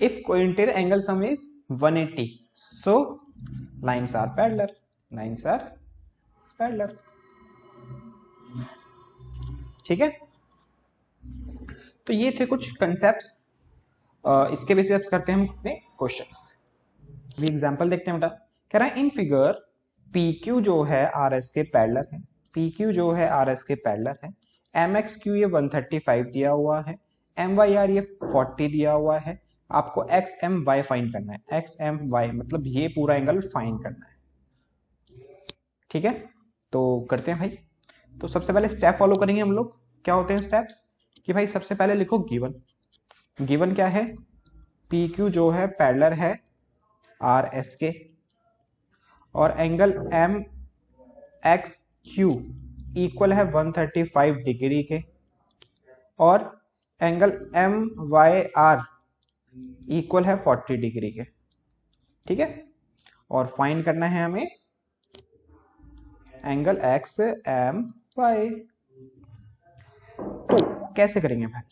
If co interior angle sum is 180, so lines are parallel. ठीक है, तो ये थे कुछ कंसेप्ट्स। इसके बेसिस पे करते हैं हम अपने क्वेश्चंस। भी एग्जांपल देखते हैं बेटा। कह रहा है इन फिगर PQ जो है RS के पैरेलल है, PQ जो है RS के पैरेलल है, MXQ ये 135 दिया हुआ है, MYR ये 40 दिया हुआ है, आपको XMY फाइंड करना है। XMY मतलब ये पूरा एंगल फाइंड करना है। ठीक है, तो करते हैं भाई। तो सबसे पहले स्टेप फॉलो करेंगे हम लोग। क्या होते हैं स्टेप्स? कि भाई सबसे पहले लिखो गिवन क्या है? PQ जो है पैरेलल है RS के, और एंगल MXQ इक्वल है 135 डिग्री के, और एंगल MYR इक्वल है 40 डिग्री के। ठीक है, और फाइंड करना है हमें एंगल XMY। तो कैसे करेंगे भाई?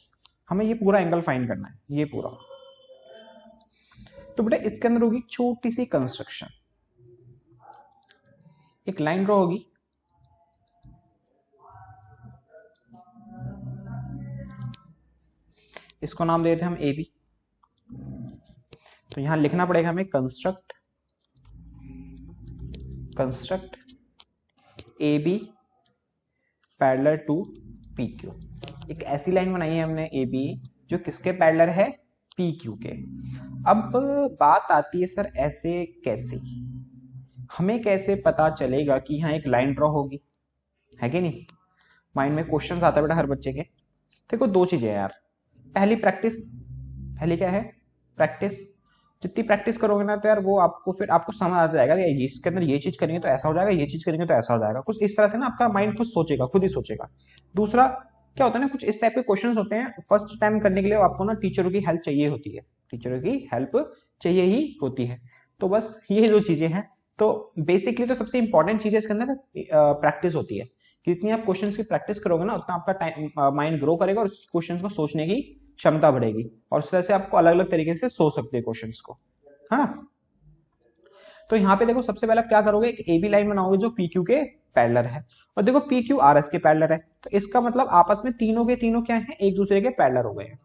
हमें ये पूरा एंगल फाइंड करना है, ये पूरा। तो बेटा इसके अंदर होगी छोटी सी कंस्ट्रक्शन। एक लाइन ड्रॉ होगी, इसको नाम देते हैं हम AB। तो यहां लिखना पड़ेगा हमें construct AB parallel to PQ। एक ऐसी लाइन बनाई है हमने AB जो किसके पैरेलल है? PQ के। अब बात आती है सर ऐसे कैसे, हमें कैसे पता चलेगा कि यहाँ एक लाइन ड्रॉ होगी, है कि नहीं? माइंड में क्वेश्चंस आता है बेटा हर बच्चे के। देखो दो चीजें यार, पहली प्रैक्टिस, पहली क्या है? प्रैक्टिस। जितनी प्रैक्टिस करोगे ना तो यार वो आपको फिर आपको समझ आता जाएगा कि इसके अंदर ये चीज करेंगे तो ऐसा हो जाएगा, ये चीज करेंगे तो ऐसा हो जाएगा। कुछ इस तरह से ना आपका माइंड खुद सोचेगा, खुद ही सोचेगा। दूसरा क्या होता है ना, कुछ इस टाइप के क्वेश्चंस होते हैं फर्स्ट टाइम करने के लिए आपको ना टीचरों की हेल्प चाहिए होती है, टीचरों की हेल्प चाहिए ही होती है। तो बस ये जो चीजें हैं, तो बेसिकली तो सबसे इंपॉर्टेंट चीज है इसके अंदर प्रैक्टिस होती है। जितनी आप क्वेश्चन की प्रैक्टिस करोगे ना उतना आपका टाइम माइंड ग्रो करेगा और क्वेश्चन को सोचने की क्षमता बढ़ेगी, और उस तरह से आपको अलग अलग तरीके से सोच सकते हैं क्वेश्चन को। हाँ, तो यहाँ पे देखो सबसे पहले क्या करोगे, एक ए बी लाइन बनाओगे जो पी क्यू के पैरेलल है, और देखो पी क्यू आर एस के पैरेलल है, तो इसका मतलब आपस में तीनों के तीनों क्या है, एक दूसरे के पैरेलल हो गए हैं।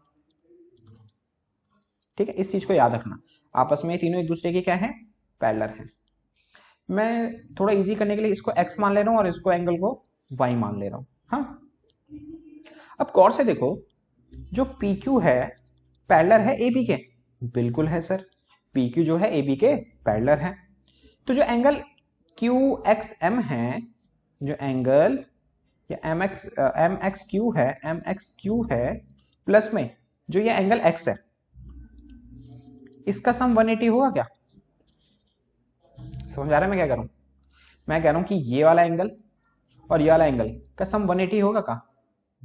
ठीक है, इस चीज को याद रखना, आपस में तीनों एक दूसरे के क्या है, पैरेलल है। मैं थोड़ा इजी करने के लिए इसको एक्स मान ले रहा हूं और इसको एंगल को वाई मान ले रहा हूं। हाँ, अब गौर से देखो, जो पी क्यू है पैरेलल है ए बी के, बिल्कुल है सर, पी क्यू जो है ए बी के पैरेलल है। तो जो एंगल क्यू एक्स एम है, जो एंगल या एम एक्स क्यू है प्लस में जो ये एंगल एक्स है, इसका सम 180 होगा क्या? समझ आ रहा है मैं क्या करूं? मैं कह रहा हूं कि ये वाला एंगल और ये वाला एंगल का सम 180 होगा का?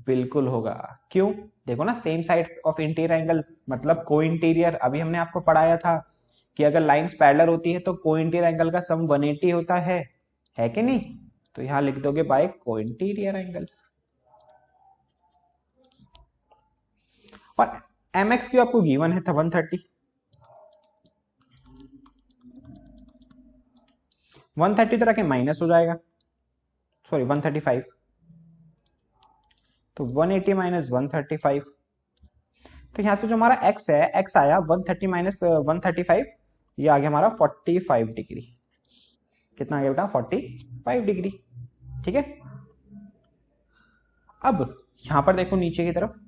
बिल्कुल होगा। क्यों? देखो ना, same side of interior angles मतलब को इंटीरियर, अभी हमने आपको पढ़ाया था कि अगर लाइंस पैरेलल होती है तो को इंटीरियर एंगल का सम 180 होता है कि नहीं? तो यहां लिख दोगे बाय को इंटीरियर एंगल्स। और एम एक्स क्यू आपको गिवन है था 130, 130 तरह के माइनस हो जाएगा, सॉरी 135, तो 180 माइनस 135, तो यहां से जो हमारा x है, x आया 130 माइनस 135, ये आ गया हमारा 45 डिग्री। कितना आ गया बेटा? 45 डिग्री। ठीक है, अब यहां पर देखो नीचे की तरफ,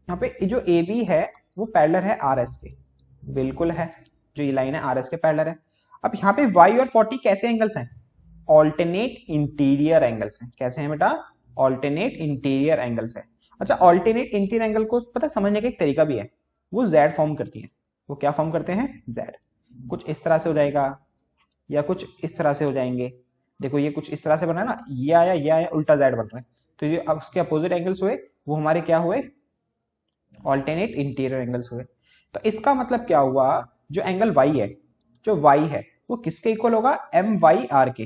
यहाँ पे जो ए बी है वो पैरेलल है आर एस के, बिल्कुल है, जो ये लाइन है आर एस के पैरेलल है। अब यहाँ पे y और 40 कैसे एंगल्स हैं? ऑल्टरनेट इंटीरियर एंगल्स हैं। कैसे हैं बेटा? ऑल्टरनेट इंटीरियर एंगल्स है। अच्छा, ऑल्टरनेट इंटीरियर एंगल को पता समझने का एक तरीका भी है, वो जेड फॉर्म करती है। वो क्या फॉर्म करते हैं? जेड। कुछ इस तरह से हो जाएगा या कुछ इस तरह से हो जाएंगे। देखो ये कुछ इस तरह से बना है ना, ये आया उल्टा जेड बन रहा है, तो ये अब उसके अपोजिट एंगल्स हुए, वो हमारे क्या हुए? ऑल्टरनेट इंटीरियर एंगल्स हुए। तो इसका मतलब क्या हुआ, जो एंगल y है, जो y है वो किसके इक्वल होगा? एम वाई आर के,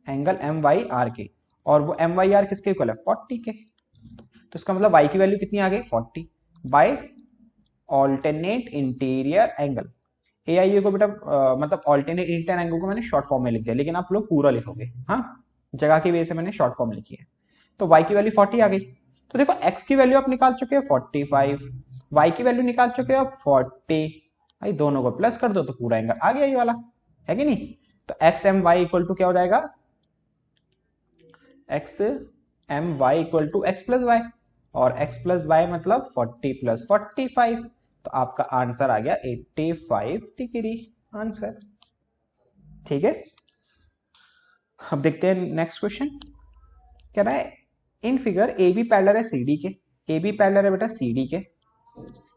एंगल एम वाई आर के, और वो एम वाई आर किसके इक्वल है? 40 के। तो इसका मतलब y की वैल्यू कितनी आ गई? 40 बाय ऑल्टरनेट इंटीरियर एंगल। ए आई को बेटा मतलब ऑल्टरनेट इंटीरियर एंगल को मैंने शॉर्ट फॉर्म में लिख दिया, लेकिन आप लोग पूरा लिखोगे। हाँ, जगह की वजह से मैंने शॉर्ट फॉर्म लिखी है। तो y की वैल्यू 40 आ गई। तो देखो x की वैल्यू आप निकाल चुके हो 45, y की वैल्यू निकाल चुके हो 40, भाई दोनों को प्लस कर दो तो पूरा एंगल आ गया ये वाला, है कि नहीं? तो x m y equal to क्या हो जाएगा? X m y equal to x plus Y, और x प्लस वाई मतलब 40 प्लस 45, तो आपका आंसर आ गया 85 डिग्री आंसर। ठीक है, अब देखते हैं नेक्स्ट क्वेश्चन। कह रहा है in figure A B parallel है सी डी के, ए बी पैरेलल है बेटा सी डी के,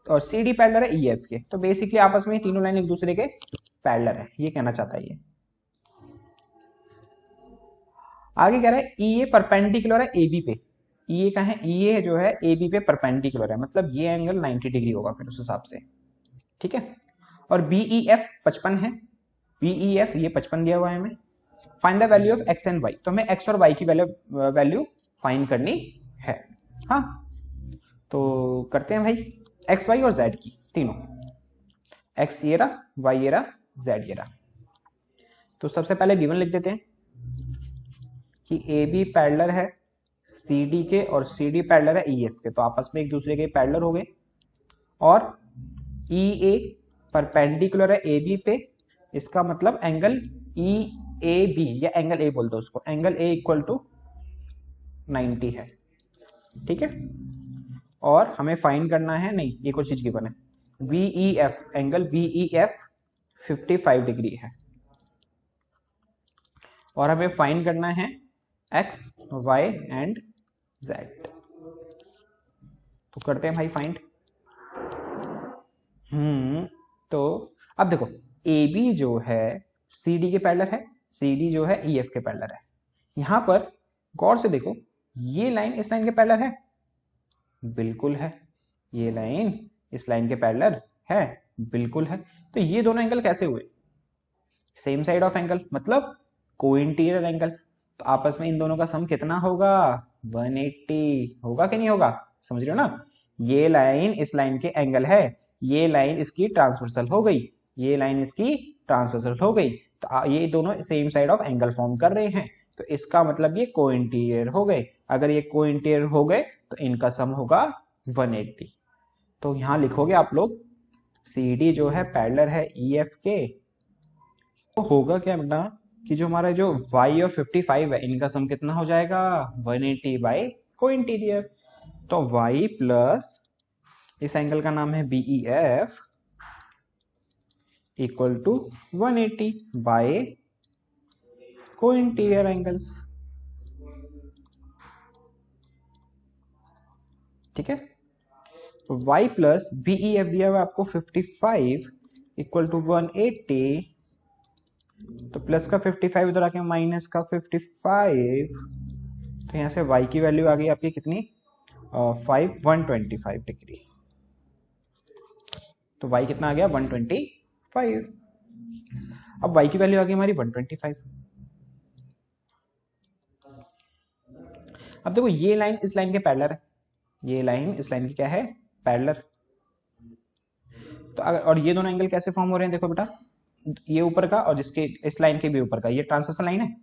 और सी डी पैरेलल है ई एफ के। तो बेसिकली आपस में तीनों लाइन एक दूसरे के पैरेलल है, ये कहना चाहता है ये। आगे कह रहा है ई ए परपेंडिकुलर है ए बी पे, ई ए का है, ई ए जो है ए बी पे परपेंडिकुलर है, मतलब ये एंगल 90 डिग्री होगा फिर उस हिसाब से। ठीक है, और बी ई एफ 55 है, बी ई एफ ये 55 दिया हुआ है हमें। Find the value of x and y, तो हमें एक्स और वाई की वैल्यू फाइंड करनी है। हाँ, तो करते हैं भाई, एक्स वाई और जेड की तीनों, एक्स ये रहा, वाई ये रहा, जेड ये रहा। तो सबसे पहले गिवन लिख देते हैं कि ए बी पैरेलल है सी डी के और सी डी पैरेलल है ई एफ के, तो आपस में एक दूसरे के पैरेलल हो गए। और ई ए परपेंडिकुलर है ए बी पे, इसका मतलब एंगल ई ए बी या एंगल ए बोल दो उसको, एंगल ए इक्वल टू 90 है। ठीक है, और हमें फाइंड करना है, नहीं ये कुछ चीज गिवन है, B E F, angle B E F 55 degree है, और हमें फाइंड करना है एक्स वाई एंड जेड। तो करते हैं भाई फाइंड। तो अब देखो ए बी जो है सी डी के पैरेलल है, सी डी जो है ई एफ के पैरेलल है। यहां पर गौर से देखो, ये लाइन इस लाइन के पैरेलल है, बिल्कुल है। ये लाइन इस लाइन के पैरेलल है, बिल्कुल है। तो ये दोनों एंगल कैसे हुए? सेम साइड ऑफ एंगल, मतलब कोइंटीरियर एंगल्स। तो आपस में इन दोनों का सम कितना होगा? 180 होगा कि नहीं होगा? समझ रहे हो ना? ये लाइन इस लाइन के एंगल है, ये लाइन इसकी ट्रांसवर्सल हो गई, ये लाइन इसकी ट्रांसवर्सल हो गई। तो ये दोनों same side of angle form कर रहे हैं, तो इसका मतलब ये कोइंटीरियर हो गए। अगर ये कोइंटीरियर हो गए तो इनका सम होगा 180। तो यहां लिखोगे आप लोग सी डी जो है पैरेलल है ई एफ के, तो होगा क्या बेटा कि जो हमारा जो y और 55 है इनका सम कितना हो जाएगा? 180 बाई कोइंटीरियर। तो y प्लस इस एंगल का नाम है BEF equal to 180 by cointerior angles. ठीक है, तो y प्लस BEF दिया हुआ आपको 55 इक्वल टू 180, तो प्लस का 55 उधर आके माइनस का 55, तो यहां से y की वैल्यू आ गई आपकी कितनी? 125 डिग्री। तो y कितना आ गया? 125। अब y की वैल्यू आ गई हमारी 125। अब देखो ये लाइन इस लाइन के पैरेलल है, ये लाइन इस लाइन की क्या है? पैरेलल। तो अगर और ये दोनों एंगल कैसे फॉर्म हो रहे हैं? देखो बेटा, ये ऊपर का और जिसके इस लाइन के भी ऊपर का, ये ट्रांसवर्सल लाइन है,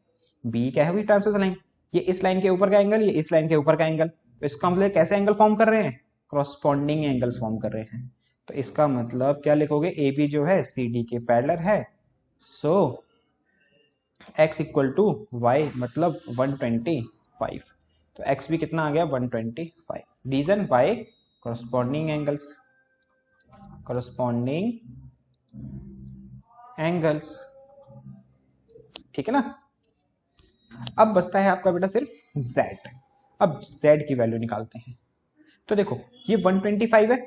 बी क्या है? Transversal line. ये इस लाइन के ऊपर का एंगल, ये इस लाइन के ऊपर का एंगल। तो इसका मतलब कैसे एंगल फॉर्म कर रहे हैं? क्रॉसपॉन्डिंग एंगल्स फॉर्म कर रहे हैं। तो इसका मतलब क्या लिखोगे? ए बी जो है सी डी के पैरेलल है, so x equal to y मतलब 125। तो x भी कितना आ गया? 125। Reason by corresponding angles, corresponding angles. ठीक है ना? अब बचता है आपका बेटा सिर्फ z। अब z की वैल्यू निकालते हैं। तो देखो ये 125 है,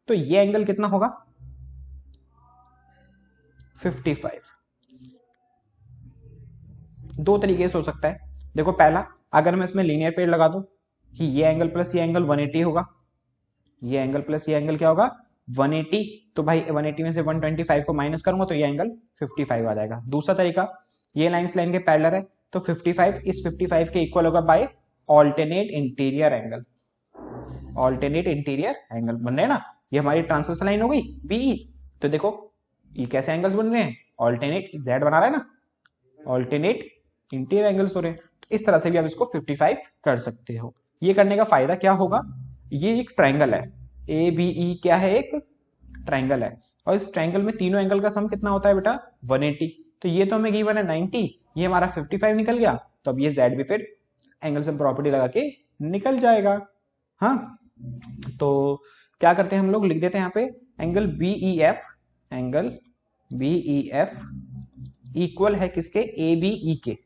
तो ये एंगल कितना होगा? 55। दो तरीके से हो सकता है। देखो पहला, अगर मैं इसमें लीनियर पेड़ लगा दूं कि ये एंगल प्लस ये एंगल 180 होगा, ये एंगल प्लस ये एंगल क्या होगा? 180। तो भाई 180 में से 125 को माइनस करूंगा तो ये एंगल 55 आ जाएगा। दूसरा तरीका, ये लाइन इस लाइन के पैरेलल है, तो 55 इस 55 के इक्वल होगा by alternate interior angle. Alternate interior angle बन रहे हैं ना, ये हमारी ट्रांसवर्सल लाइन हो गई बीई। तो देखो ये कैसे एंगल्स बन रहे हैं? ऑल्टरनेट z बना रहा है ना, ऑल्टरनेट इंटीरियर एंगल्स हो रहे हैं। तो इस तरह से भी आप इसको 55 कर सकते हो। ये करने का फायदा क्या होगा? ये एक ट्रायंगल है, ए बी ई क्या है? एक ट्रायंगल है, और इस ट्रायंगल में तीनों एंगल का सम कितना होता है बेटा? 180। तो ये तो हमें गिवन है 90, ये हमारा 55 निकल गया। तो अब ये z भी फिर एंगल सम प्रॉपर्टी लगा के निकल जाएगा। हाँ, तो क्या करते हैं हम लोग? लिख देते हैं यहाँ पे angle BEF, angle BEF equal है किसके? ABE के,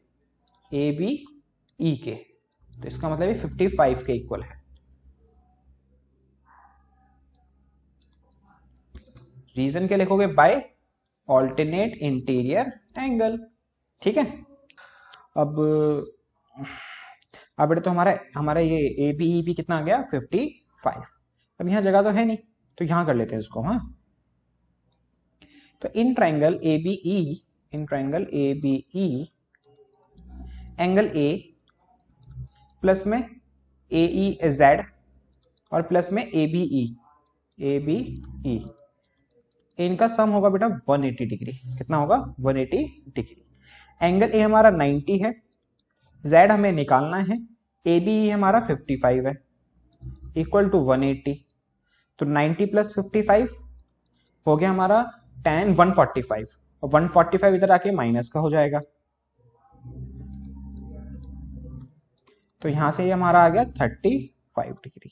ABE के। तो इसका मतलब ये 55 के इक्वल है। रीजन क्या लिखोगे? By alternate interior angle. ठीक है, अब बेटा तो हमारा ये ABEB कितना आ गया? 55। अब यहाँ जगह तो है नहीं, तो यहां कर लेते हैं इसको। हाँ, तो in triangle ABE, in triangle ABE angle A plus में AEZ और प्लस में ABE, ABE इनका सम होगा बेटा 180 डिग्री। कितना होगा? 180 डिग्री। एंगल A हमारा 90 है, Z हमें निकालना है, ABE हमारा 55 है, इक्वल टू 180। तो 90 प्लस 55 हो गया हमारा 145, और 145 इधर आके माइनस का हो जाएगा। तो यहां से ये हमारा आ गया 35 डिग्री।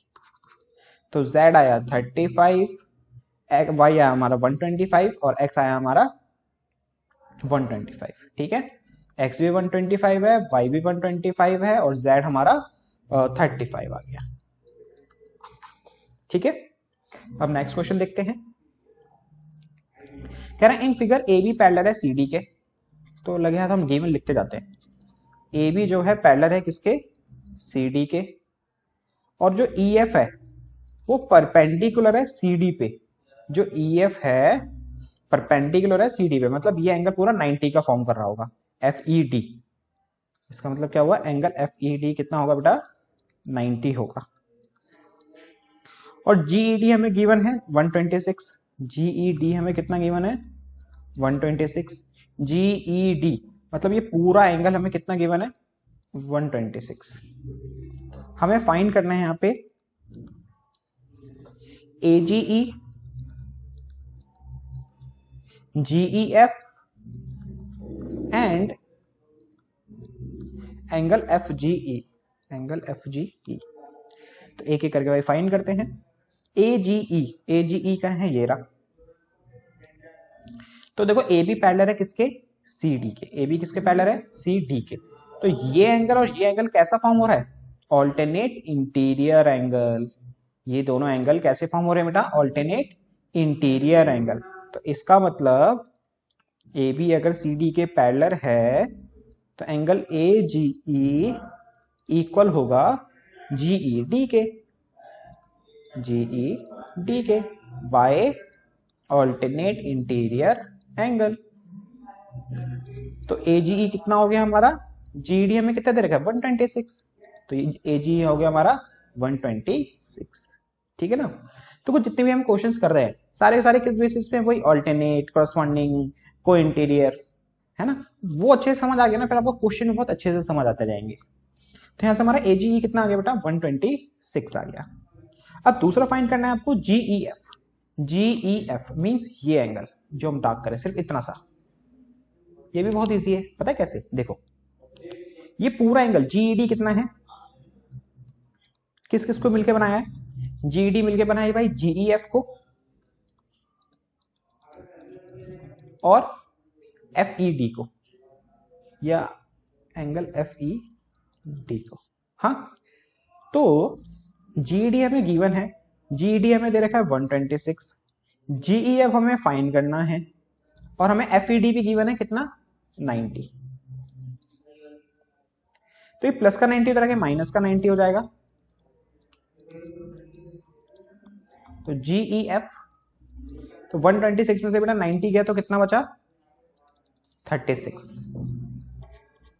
तो Z आया 35, y आया हमारा 125 और x आया हमारा 125। ठीक है, x भी 125 है, y भी 125 है, और z हमारा 35 आ गया। ठीक है, अब नेक्स्ट क्वेश्चन देखते हैं। कह रहे हैं in figure A B parallel है सी डी के, तो लगे हाथ हम गिवन लिखते जाते हैं। ए बी जो है पैरेलल है किसके, सी डी के, और जो ई एफ है वो परपेंडिकुलर है सी डी पे। जो ई एफ है परपेंडिकुलर है सी डी पे, मतलब ये एंगल पूरा 90 का फॉर्म कर रहा होगा, एफ ई डी। इसका मतलब क्या हुआ, एंगल एफ ई डी कितना होगा बेटा, 90 होगा। और जीईडी हमें गिवन है 126, जीईडी हमें कितना गिवन है 126, जीईडी मतलब ये पूरा एंगल हमें कितना गिवन है 126। हमें फाइंड करना है यहाँ पे AGE, GEF and angle FGE, angle FGE. तो एक एक करके भाई फाइंड करते हैं। एजीई, एजीई का है ये रहा। तो देखो ए बी पैरेलल है किसके, सी डी के, ए बी किसके पैरेलल है, सी डी के। तो ये एंगल और ये एंगल कैसा फॉर्म हो रहा है, ऑल्टरनेट इंटीरियर एंगल। ये दोनों एंगल कैसे फॉर्म हो रहे हैं बेटा, ऑल्टरनेट इंटीरियर एंगल। तो इसका मतलब ए बी अगर सी डी के पैरेलल है तो angle A G E equal होगा जीई डी के, जीई डी के बाय ऑल्टरनेट इंटीरियर एंगल। तो एजीई कितना हो गया हमारा, जीडी हमें कितना दे रखा है 126, तो एजीई हो गया हमारा 126। ठीक है ना। तो कुछ जितने भी हम क्वेश्चंस कर रहे हैं सारे सारे किस बेसिस पे, वही ऑल्टरनेट, करस्पॉन्डिंग, को इंटीरियर, है ना। वो अच्छे से समझ आ गया ना, फिर आपको क्वेश्चन में बहुत अच्छे से समझ आते जाएंगे। तो यहाँ से हमारा एजीई कितना आ गया बेटा 126 आ गया। अब दूसरा फाइंड करना है आपको जीईएफ। जीईएफ मींस ये एंगल जो हम डार्क करें, सिर्फ इतना सा। ये भी बहुत इजी है, पता है कैसे, देखो ये पूरा एंगल जीईडी कितना है, किस किस को मिलके बनाया है, जीईडी मिलके बनाया है भाई जीईएफ को और एफईडी को, या एंगल एफईडी को। हाँ, तो जीईडी हमें गिवन है, जीईडी हमें दे रखा है 126, जीईएफ हमें फाइंड करना है और हमें एफईडी भी गिवन है कितना 90। तो ये प्लस का 90 उधर आके माइनस का 90 हो जाएगा। तो जीईएफ, तो 126 में से बेटा 90 गया तो कितना बचा 36।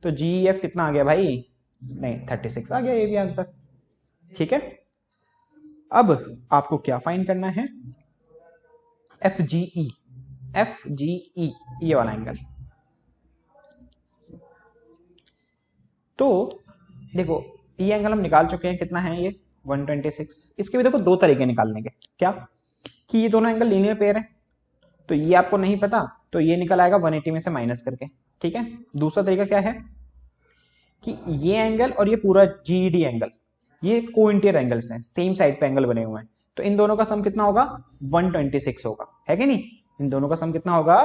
तो जीईएफ कितना आ गया भाई, नहीं 36 आ गया, ये भी आंसर। ठीक है। अब आपको क्या फाइंड करना है, एफजीई, एफजीई ये वाला एंगल। तो देखो ये एंगल हम निकाल चुके हैं, कितना है ये 126। इसके भी देखो दो तरीके निकालने के, क्या कि ये दोनों एंगल लीनियर पेयर है, तो ये आपको नहीं पता तो ये निकल आएगा 180 में से माइनस करके। ठीक है। दूसरा तरीका क्या है कि ये एंगल और ये पूरा जीईडी एंगल ये को इंटीरियर एंगल्स हैं, सेम साइड पे एंगल बने हुए हैं, तो इन दोनों का सम कितना होगा 126 होगा, है कि नहीं। इन दोनों का सम कितना होगा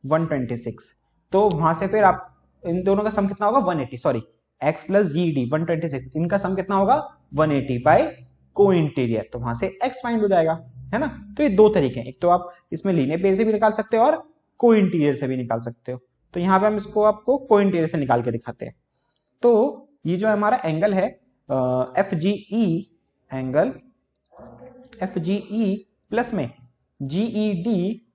126। तो वहां से फिर आप इन दोनों का सम कितना होगा 180, सॉरी x प्लस जीडी 126, इनका सम कितना होगा 180 बाय को इंटीरियर, तो वहां से x फाइंड हो जाएगा, है ना। तो ये दो तरीके हैं, एक तो आप इसमें लीनियर पेयर से भी निकाल सकते हो और को इंटीरियर से भी निकाल सकते हो। तो यहाँ पे हम इसको आपको को इंटीरियर से निकाल के दिखाते हैं। तो ये जो हमारा एंगल है एफजीई, एंगल एफजीई प्लस में जीईडी,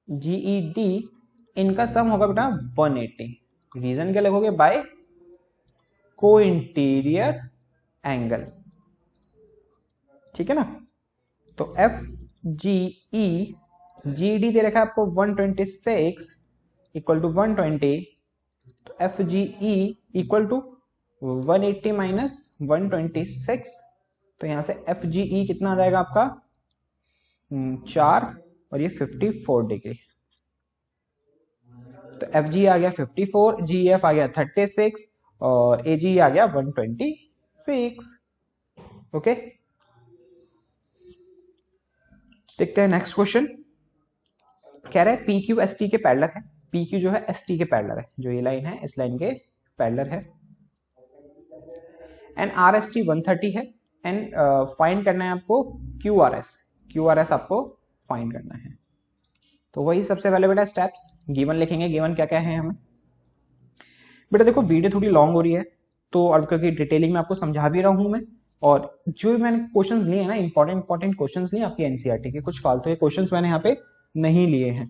जीईडी इनका सम होगा बेटा 180। रीजन क्या लिखोगे, बाय को इंटीरियर एंगल। ठीक है ना। तो एफ जी ई, जीडी दे रखा है आपको 126 इक्वल टू 120, तो F G E equal to 180 minus 126। तो यहां से एफ जी ई कितना आ जाएगा आपका 4 और ये 54 डिग्री। तो एफ जी आ गया 54, जी एफ आ गया 36 और ए जी आ गया 126। ओके, देखते हैं नेक्स्ट क्वेश्चन। कह रहा है पी क्यू एस टी के पैरेलल है, पी क्यू जो है एस टी के पैरेलल है, जो ये लाइन है इस लाइन के पैरेलल है, एंड आर एस टी 130 है, एंड फाइंड करना है आपको Q R S, Q R S आपको फाइंड करना है। तो वही सबसे पहले बेटा स्टेप्स गिवन लिखेंगे, गिवन क्या क्या है हमें। बेटा देखो वीडियो थोड़ी लॉन्ग हो रही है, तो और क्योंकि डिटेलिंग में आपको समझा भी रहा हूं मैं, और जो मैंने क्वेश्चंस लिए हैं ना, इंपॉर्टेंट क्वेश्चंस लिए आपकी एनसीईआरटी के, कुछ फालतू के क्वेश्चंस मैंने यहाँ पे नहीं लिए हैं।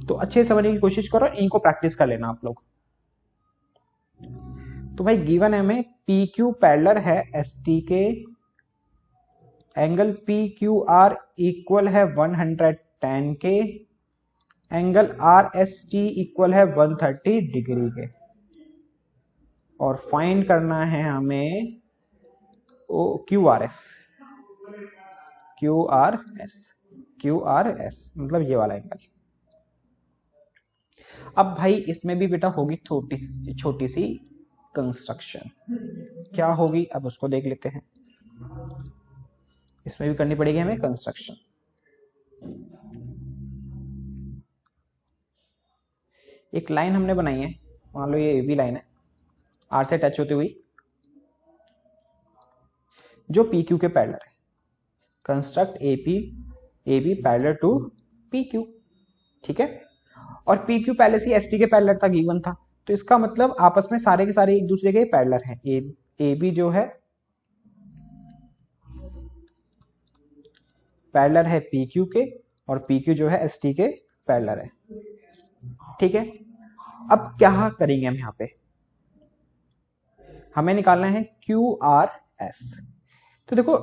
तो अच्छे से समझने की कोशिश करो, इनको प्रैक्टिस कर लेना आप लोग। तो भाई गिवन है हमें पी क्यू पैरेलल है एस टी के, angle P Q are equal है 110 के, angle R S T equal है 130 डिग्री के, और फाइंड करना है हमें Q R S, Q R S, Q R S मतलब ये वाला एंगल। अब भाई इसमें भी बेटा होगी छोटी सी कंस्ट्रक्शन, क्या होगी अब उसको देख लेते हैं। इसमें भी करनी पड़ेगी हमें कंस्ट्रक्शन। एक लाइन हमने बनाई है, मान लो ये ए बी लाइन है, आर से टच होती हुई, जो पी क्यू के पैरेलल है। Construct A B parallel to P Q, ठीक है। और पी क्यू पहले से एस टी के पैरेलल था, गिवन था, तो इसका मतलब आपस में सारे के सारे एक दूसरे के पैरेलल हैं। ए बी जो है पैरेलल है पी क्यू के, और पी क्यू जो है एस टी के पैरेलल है, ठीक है। अब क्या करेंगे हम यहाँ पे, हमें निकालना है क्यू आर एस। तो देखो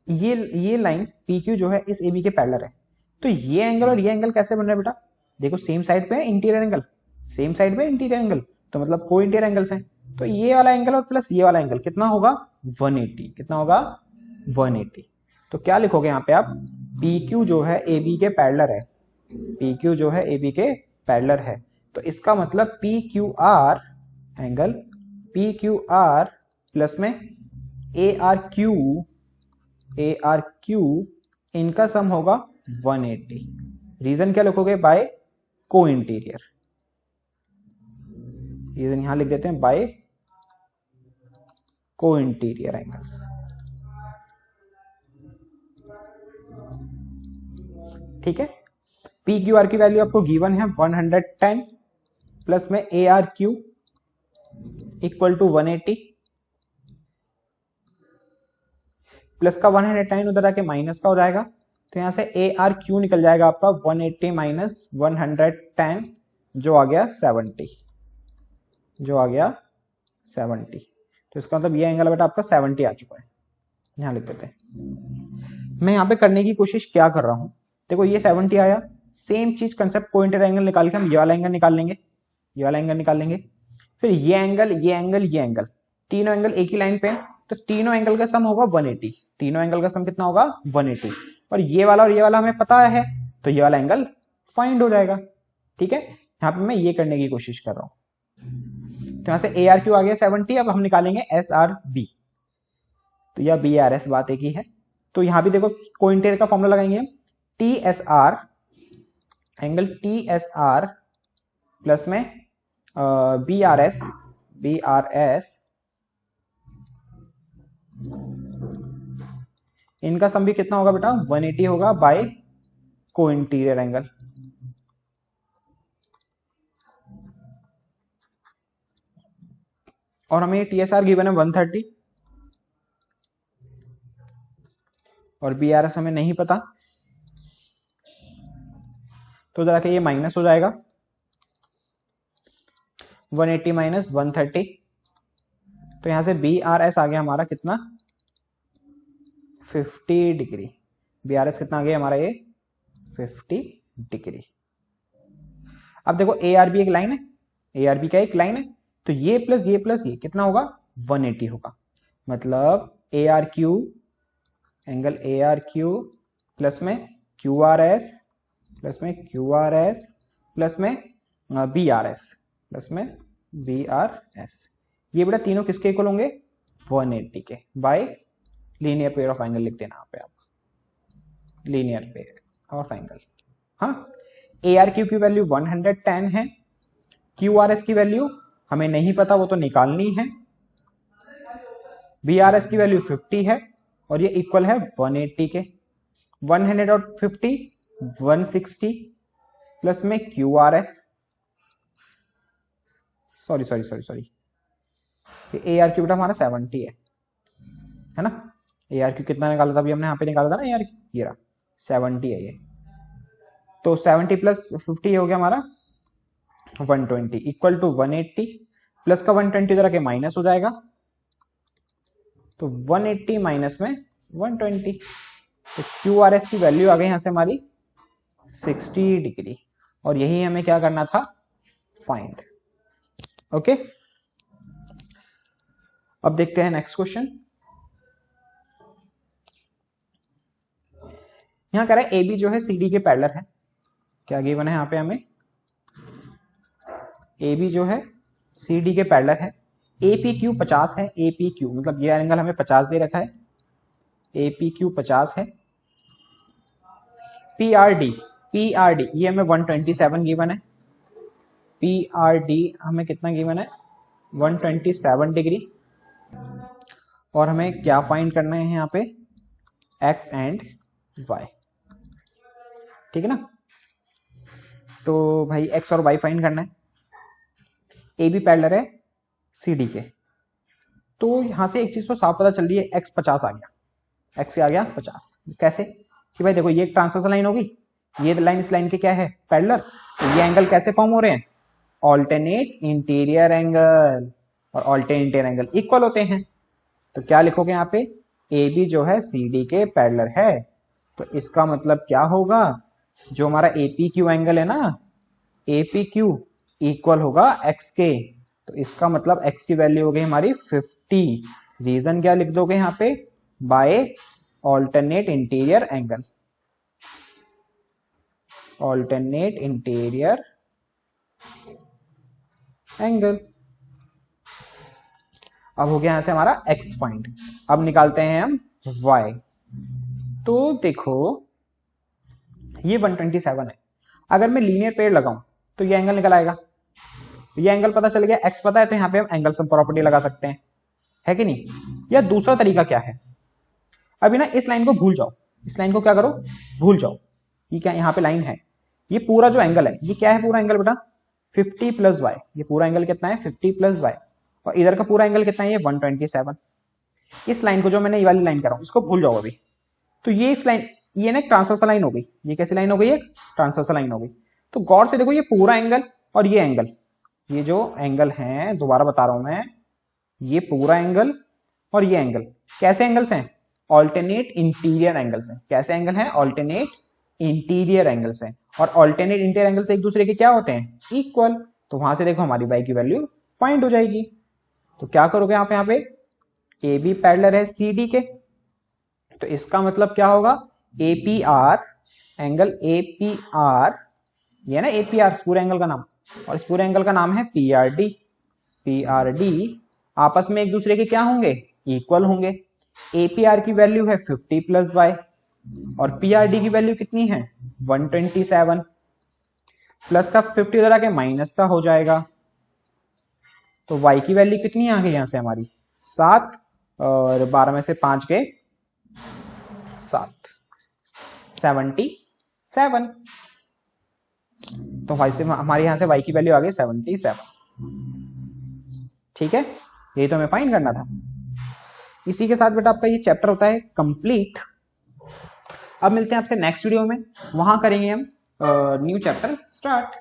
ये लाइन पी क्यू जो है इस ए बी के पैरेलल है, तो ये एंगल और ये एंगल कैसे बन रहा है बेटा, देखो सेम साइड पे इंटीरियर एंगल, सेम साइड पे इंटीरियर एंगल, तो मतलब को इंटीरियर एंगल्स हैं। तो ये वाला एंगल और प्लस ये वाला एंगल कितना होगा 180, कितना होगा 180। तो क्या लिखोगे यहाँ पे आप, पी क्यू जो है ए बी के पैरेलल है, पी क्यू जो है ए बी के पैरेलल है, तो इसका मतलब P Q R angle P Q are plus में ए आर क्यू इनका सम होगा 180। रीजन क्या लिखोगे, बाय को इंटीरियर, रीजन यहां लिख देते हैं बाय को इंटीरियर एंगल्स, ठीक है। पी क्यू आर की वैल्यू आपको गिवन है 110 प्लस में A R Q equal to 180, plus का 110 उधर आके माइनस का हो जाएगा, तो यहां से ए आर क्यू निकल जाएगा आपका 180 माइनस 110 जो आ गया 70, जो आ गया 70। तो इसका मतलब ये एंगल बेटा आपका 70 आ चुका है, यहां लिख देते हैं। मैं यहां पे करने की कोशिश क्या कर रहा हूं, देखो ये 70 आया, सेम चीज कंसेप्ट को इंटीरियर एंगल निकाल के हम ये वाला एंगल निकाल लेंगे, ये वाला एंगल निकाल लेंगे, फिर ये एंगल ये एंगल ये एंगल, तीनों एंगल एक ही लाइन पे है, तो तीनों एंगल का सम होगा 180, तीनों एंगल का सम कितना होगा 180, और ये वाला हमें पता है, तो ये वाला एंगल फाइंड हो जाएगा, ठीक है। यहां पे मैं ये करने की कोशिश कर रहा हूं। तो यहां से ए आर क्यू आ गया 70, अब हम निकालेंगे एस आर बी, तो यह बी आर एस बात एक ही है। तो यहां भी देखो को इंटीरियर का फॉर्मूला लगाएंगे हम, T S R angle T S R plus में बी आर एस इनका सम भी कितना होगा बेटा 180 होगा बाय को इंटीरियर एंगल। और हमें टीएसआर गिवन है 130 और बीआरएस हमें नहीं पता, तो जरा के ये माइनस हो जाएगा, 180 माइनस 130, तो यहां से बीआरएस आ गया हमारा कितना 50 डिग्री, बीआरएस कितना आ गया हमारा ये 50 डिग्री। अब देखो एआरबी एक लाइन है, एआरबी क्या एक लाइन है, तो ये प्लस ये कितना होगा 180 होगा, मतलब ए R Q angle A R Q plus में क्यू आर एस प्लस में क्यू आर एस प्लस में बी आर एस प्लस में बी आर एस, ये बेटा तीनों किसके इक्वल होंगे 180 के, bye linear pair of angle लिख देना यहाँ पे आप, लीनियर पेयर ऑफ एंगल। हाँ, ए आर क्यू की वैल्यू 110 है, क्यू आर एस की वैल्यू हमें नहीं पता, वो तो निकालनी है, बी आर एस की वैल्यू 50 है और ये इक्वल है 180 के, 100 और 50 160 प्लस में QRS, सॉरी ARQ बेटा हमारा 70 है ना। ARQ कितना निकाला था अभी हमने यहाँ पे निकाला था ना ARQ, ये रहा 70 है ये। तो 70 प्लस 50 हो गया हमारा 120 इक्वल टू 180 प्लस का 120 इधर आके माइनस हो जाएगा, तो 180 माइनस में 120, तो QRS की वैल्यू आ गई यहां से हमारी 60 डिग्री, और यही हमें क्या करना था, फाइंड। ओके, अब देखते हैं नेक्स्ट क्वेश्चन। यहां कह रहा है AB जो है CD के पैरेलल है। क्या गिवन है यहाँ पे हमें, AB जो है CD के पैरेलल है, APQ 50 है, APQ मतलब ये एंगल हमें 50 दे रखा है, APQ 50 है, PRD ये हमें 127 गिवन है, PRD हमें कितना गिवन है 127 डिग्री, और हमें क्या फाइंड करना है यहाँ पे, X एंड Y, ठीक है ना। तो भाई X और Y फाइंड करना है, AB पैरेलल है CD के, तो यहां से एक चीज तो साफ पता चल रही है, X 50 आ गया, X आ गया 50, कैसे कि भाई देखो ये एक ट्रांसवर्सल लाइन होगी, ये लाइन इस लाइन के क्या है पैरेलल, तो ये एंगल कैसे फॉर्म हो रहे हैं, ऑल्टरनेट इंटीरियर एंगल, और ऑल्टरनेट इंटीरियर एंगल इक्वल होते हैं, तो क्या लिखोगे यहाँ पे, AB जो है CD के पैरेलल है, तो इसका मतलब क्या होगा, जो हमारा APQ एंगल है ना, APQ इक्वल होगा X के, तो इसका मतलब X की वैल्यू हो गई हमारी 50, रीजन क्या लिख दोगे यहाँ पे, by alternate interior angle, alternate interior angle. अब हो गया यहां से हमारा X फाइंड, अब निकालते हैं हम Y। तो देखो ये 127 है, अगर मैं लीनियर पेड़ लगाऊं तो ये एंगल निकल आएगा, ये एंगल पता चल गया, X पता है, तो यहाँ पे हम एंगल सम प्रॉपर्टी लगा सकते हैं, है कि नहीं। या दूसरा तरीका क्या है, अभी ना इस लाइन को भूल जाओ, इस लाइन को क्या करो, भूल जाओ, ये क्या यहाँ पे लाइन है, ये पूरा जो एंगल है ये क्या है, पूरा एंगल बेटा 50 प्लस वाई, ये पूरा एंगल कितना है 50 प्लस वाई, और इधर का पूरा एंगल कितना है ये 127। इस लाइन को जो मैंने ये वाली लाइन कर रहा हूं इसको भूल जाओ अभी, तो ये इस लाइन, ये ना एक ट्रांसवर्सल लाइन हो गई, ये कैसी लाइन हो गई, एक ट्रांसवर्सल लाइन हो गई। तो गौर से देखो ये पूरा एंगल और ये एंगल, ये जो एंगल है दोबारा बता रहा हूं मैं, ये पूरा एंगल और ये एंगल कैसे एंगल्स हैं, ऑल्टरनेट इंटीरियर एंगल्स हैं। कैसे एंगल हैं, ऑल्टरनेट इंटीरियर एंगल्स हैं, और ऑल्टरनेट इंटीरियर एंगल्स एक दूसरे के क्या होते हैं, इक्वल। तो वहां से देखो हमारी y की वैल्यू फाइंड हो जाएगी। तो क्या करोगे आप यहाँ पे, AB पैरेलल है CD के, तो इसका मतलब क्या होगा, APR एंगल APR, ये ना APR इस पूरे एंगल का नाम, और इस पूरे एंगल का नाम है PRD आपस में एक दूसरे के क्या होंगे, इक्वल होंगे। APR की वैल्यू है 50 प्लस वाई, और PRD की वैल्यू कितनी है 127, प्लस का 50 इधर आके माइनस का हो जाएगा, तो y की वैल्यू कितनी आ गई यहां से हमारी 7, और 12 में से 5 के 7, 77। तो y से हमारे यहां से y की वैल्यू आ गई 77, ठीक है, यही तो हमें फाइंड करना था। इसी के साथ बेटा आपका ये चैप्टर होता है कंप्लीट। अब मिलते हैं आपसे नेक्स्ट वीडियो में, वहां करेंगे हम न्यू चैप्टर स्टार्ट।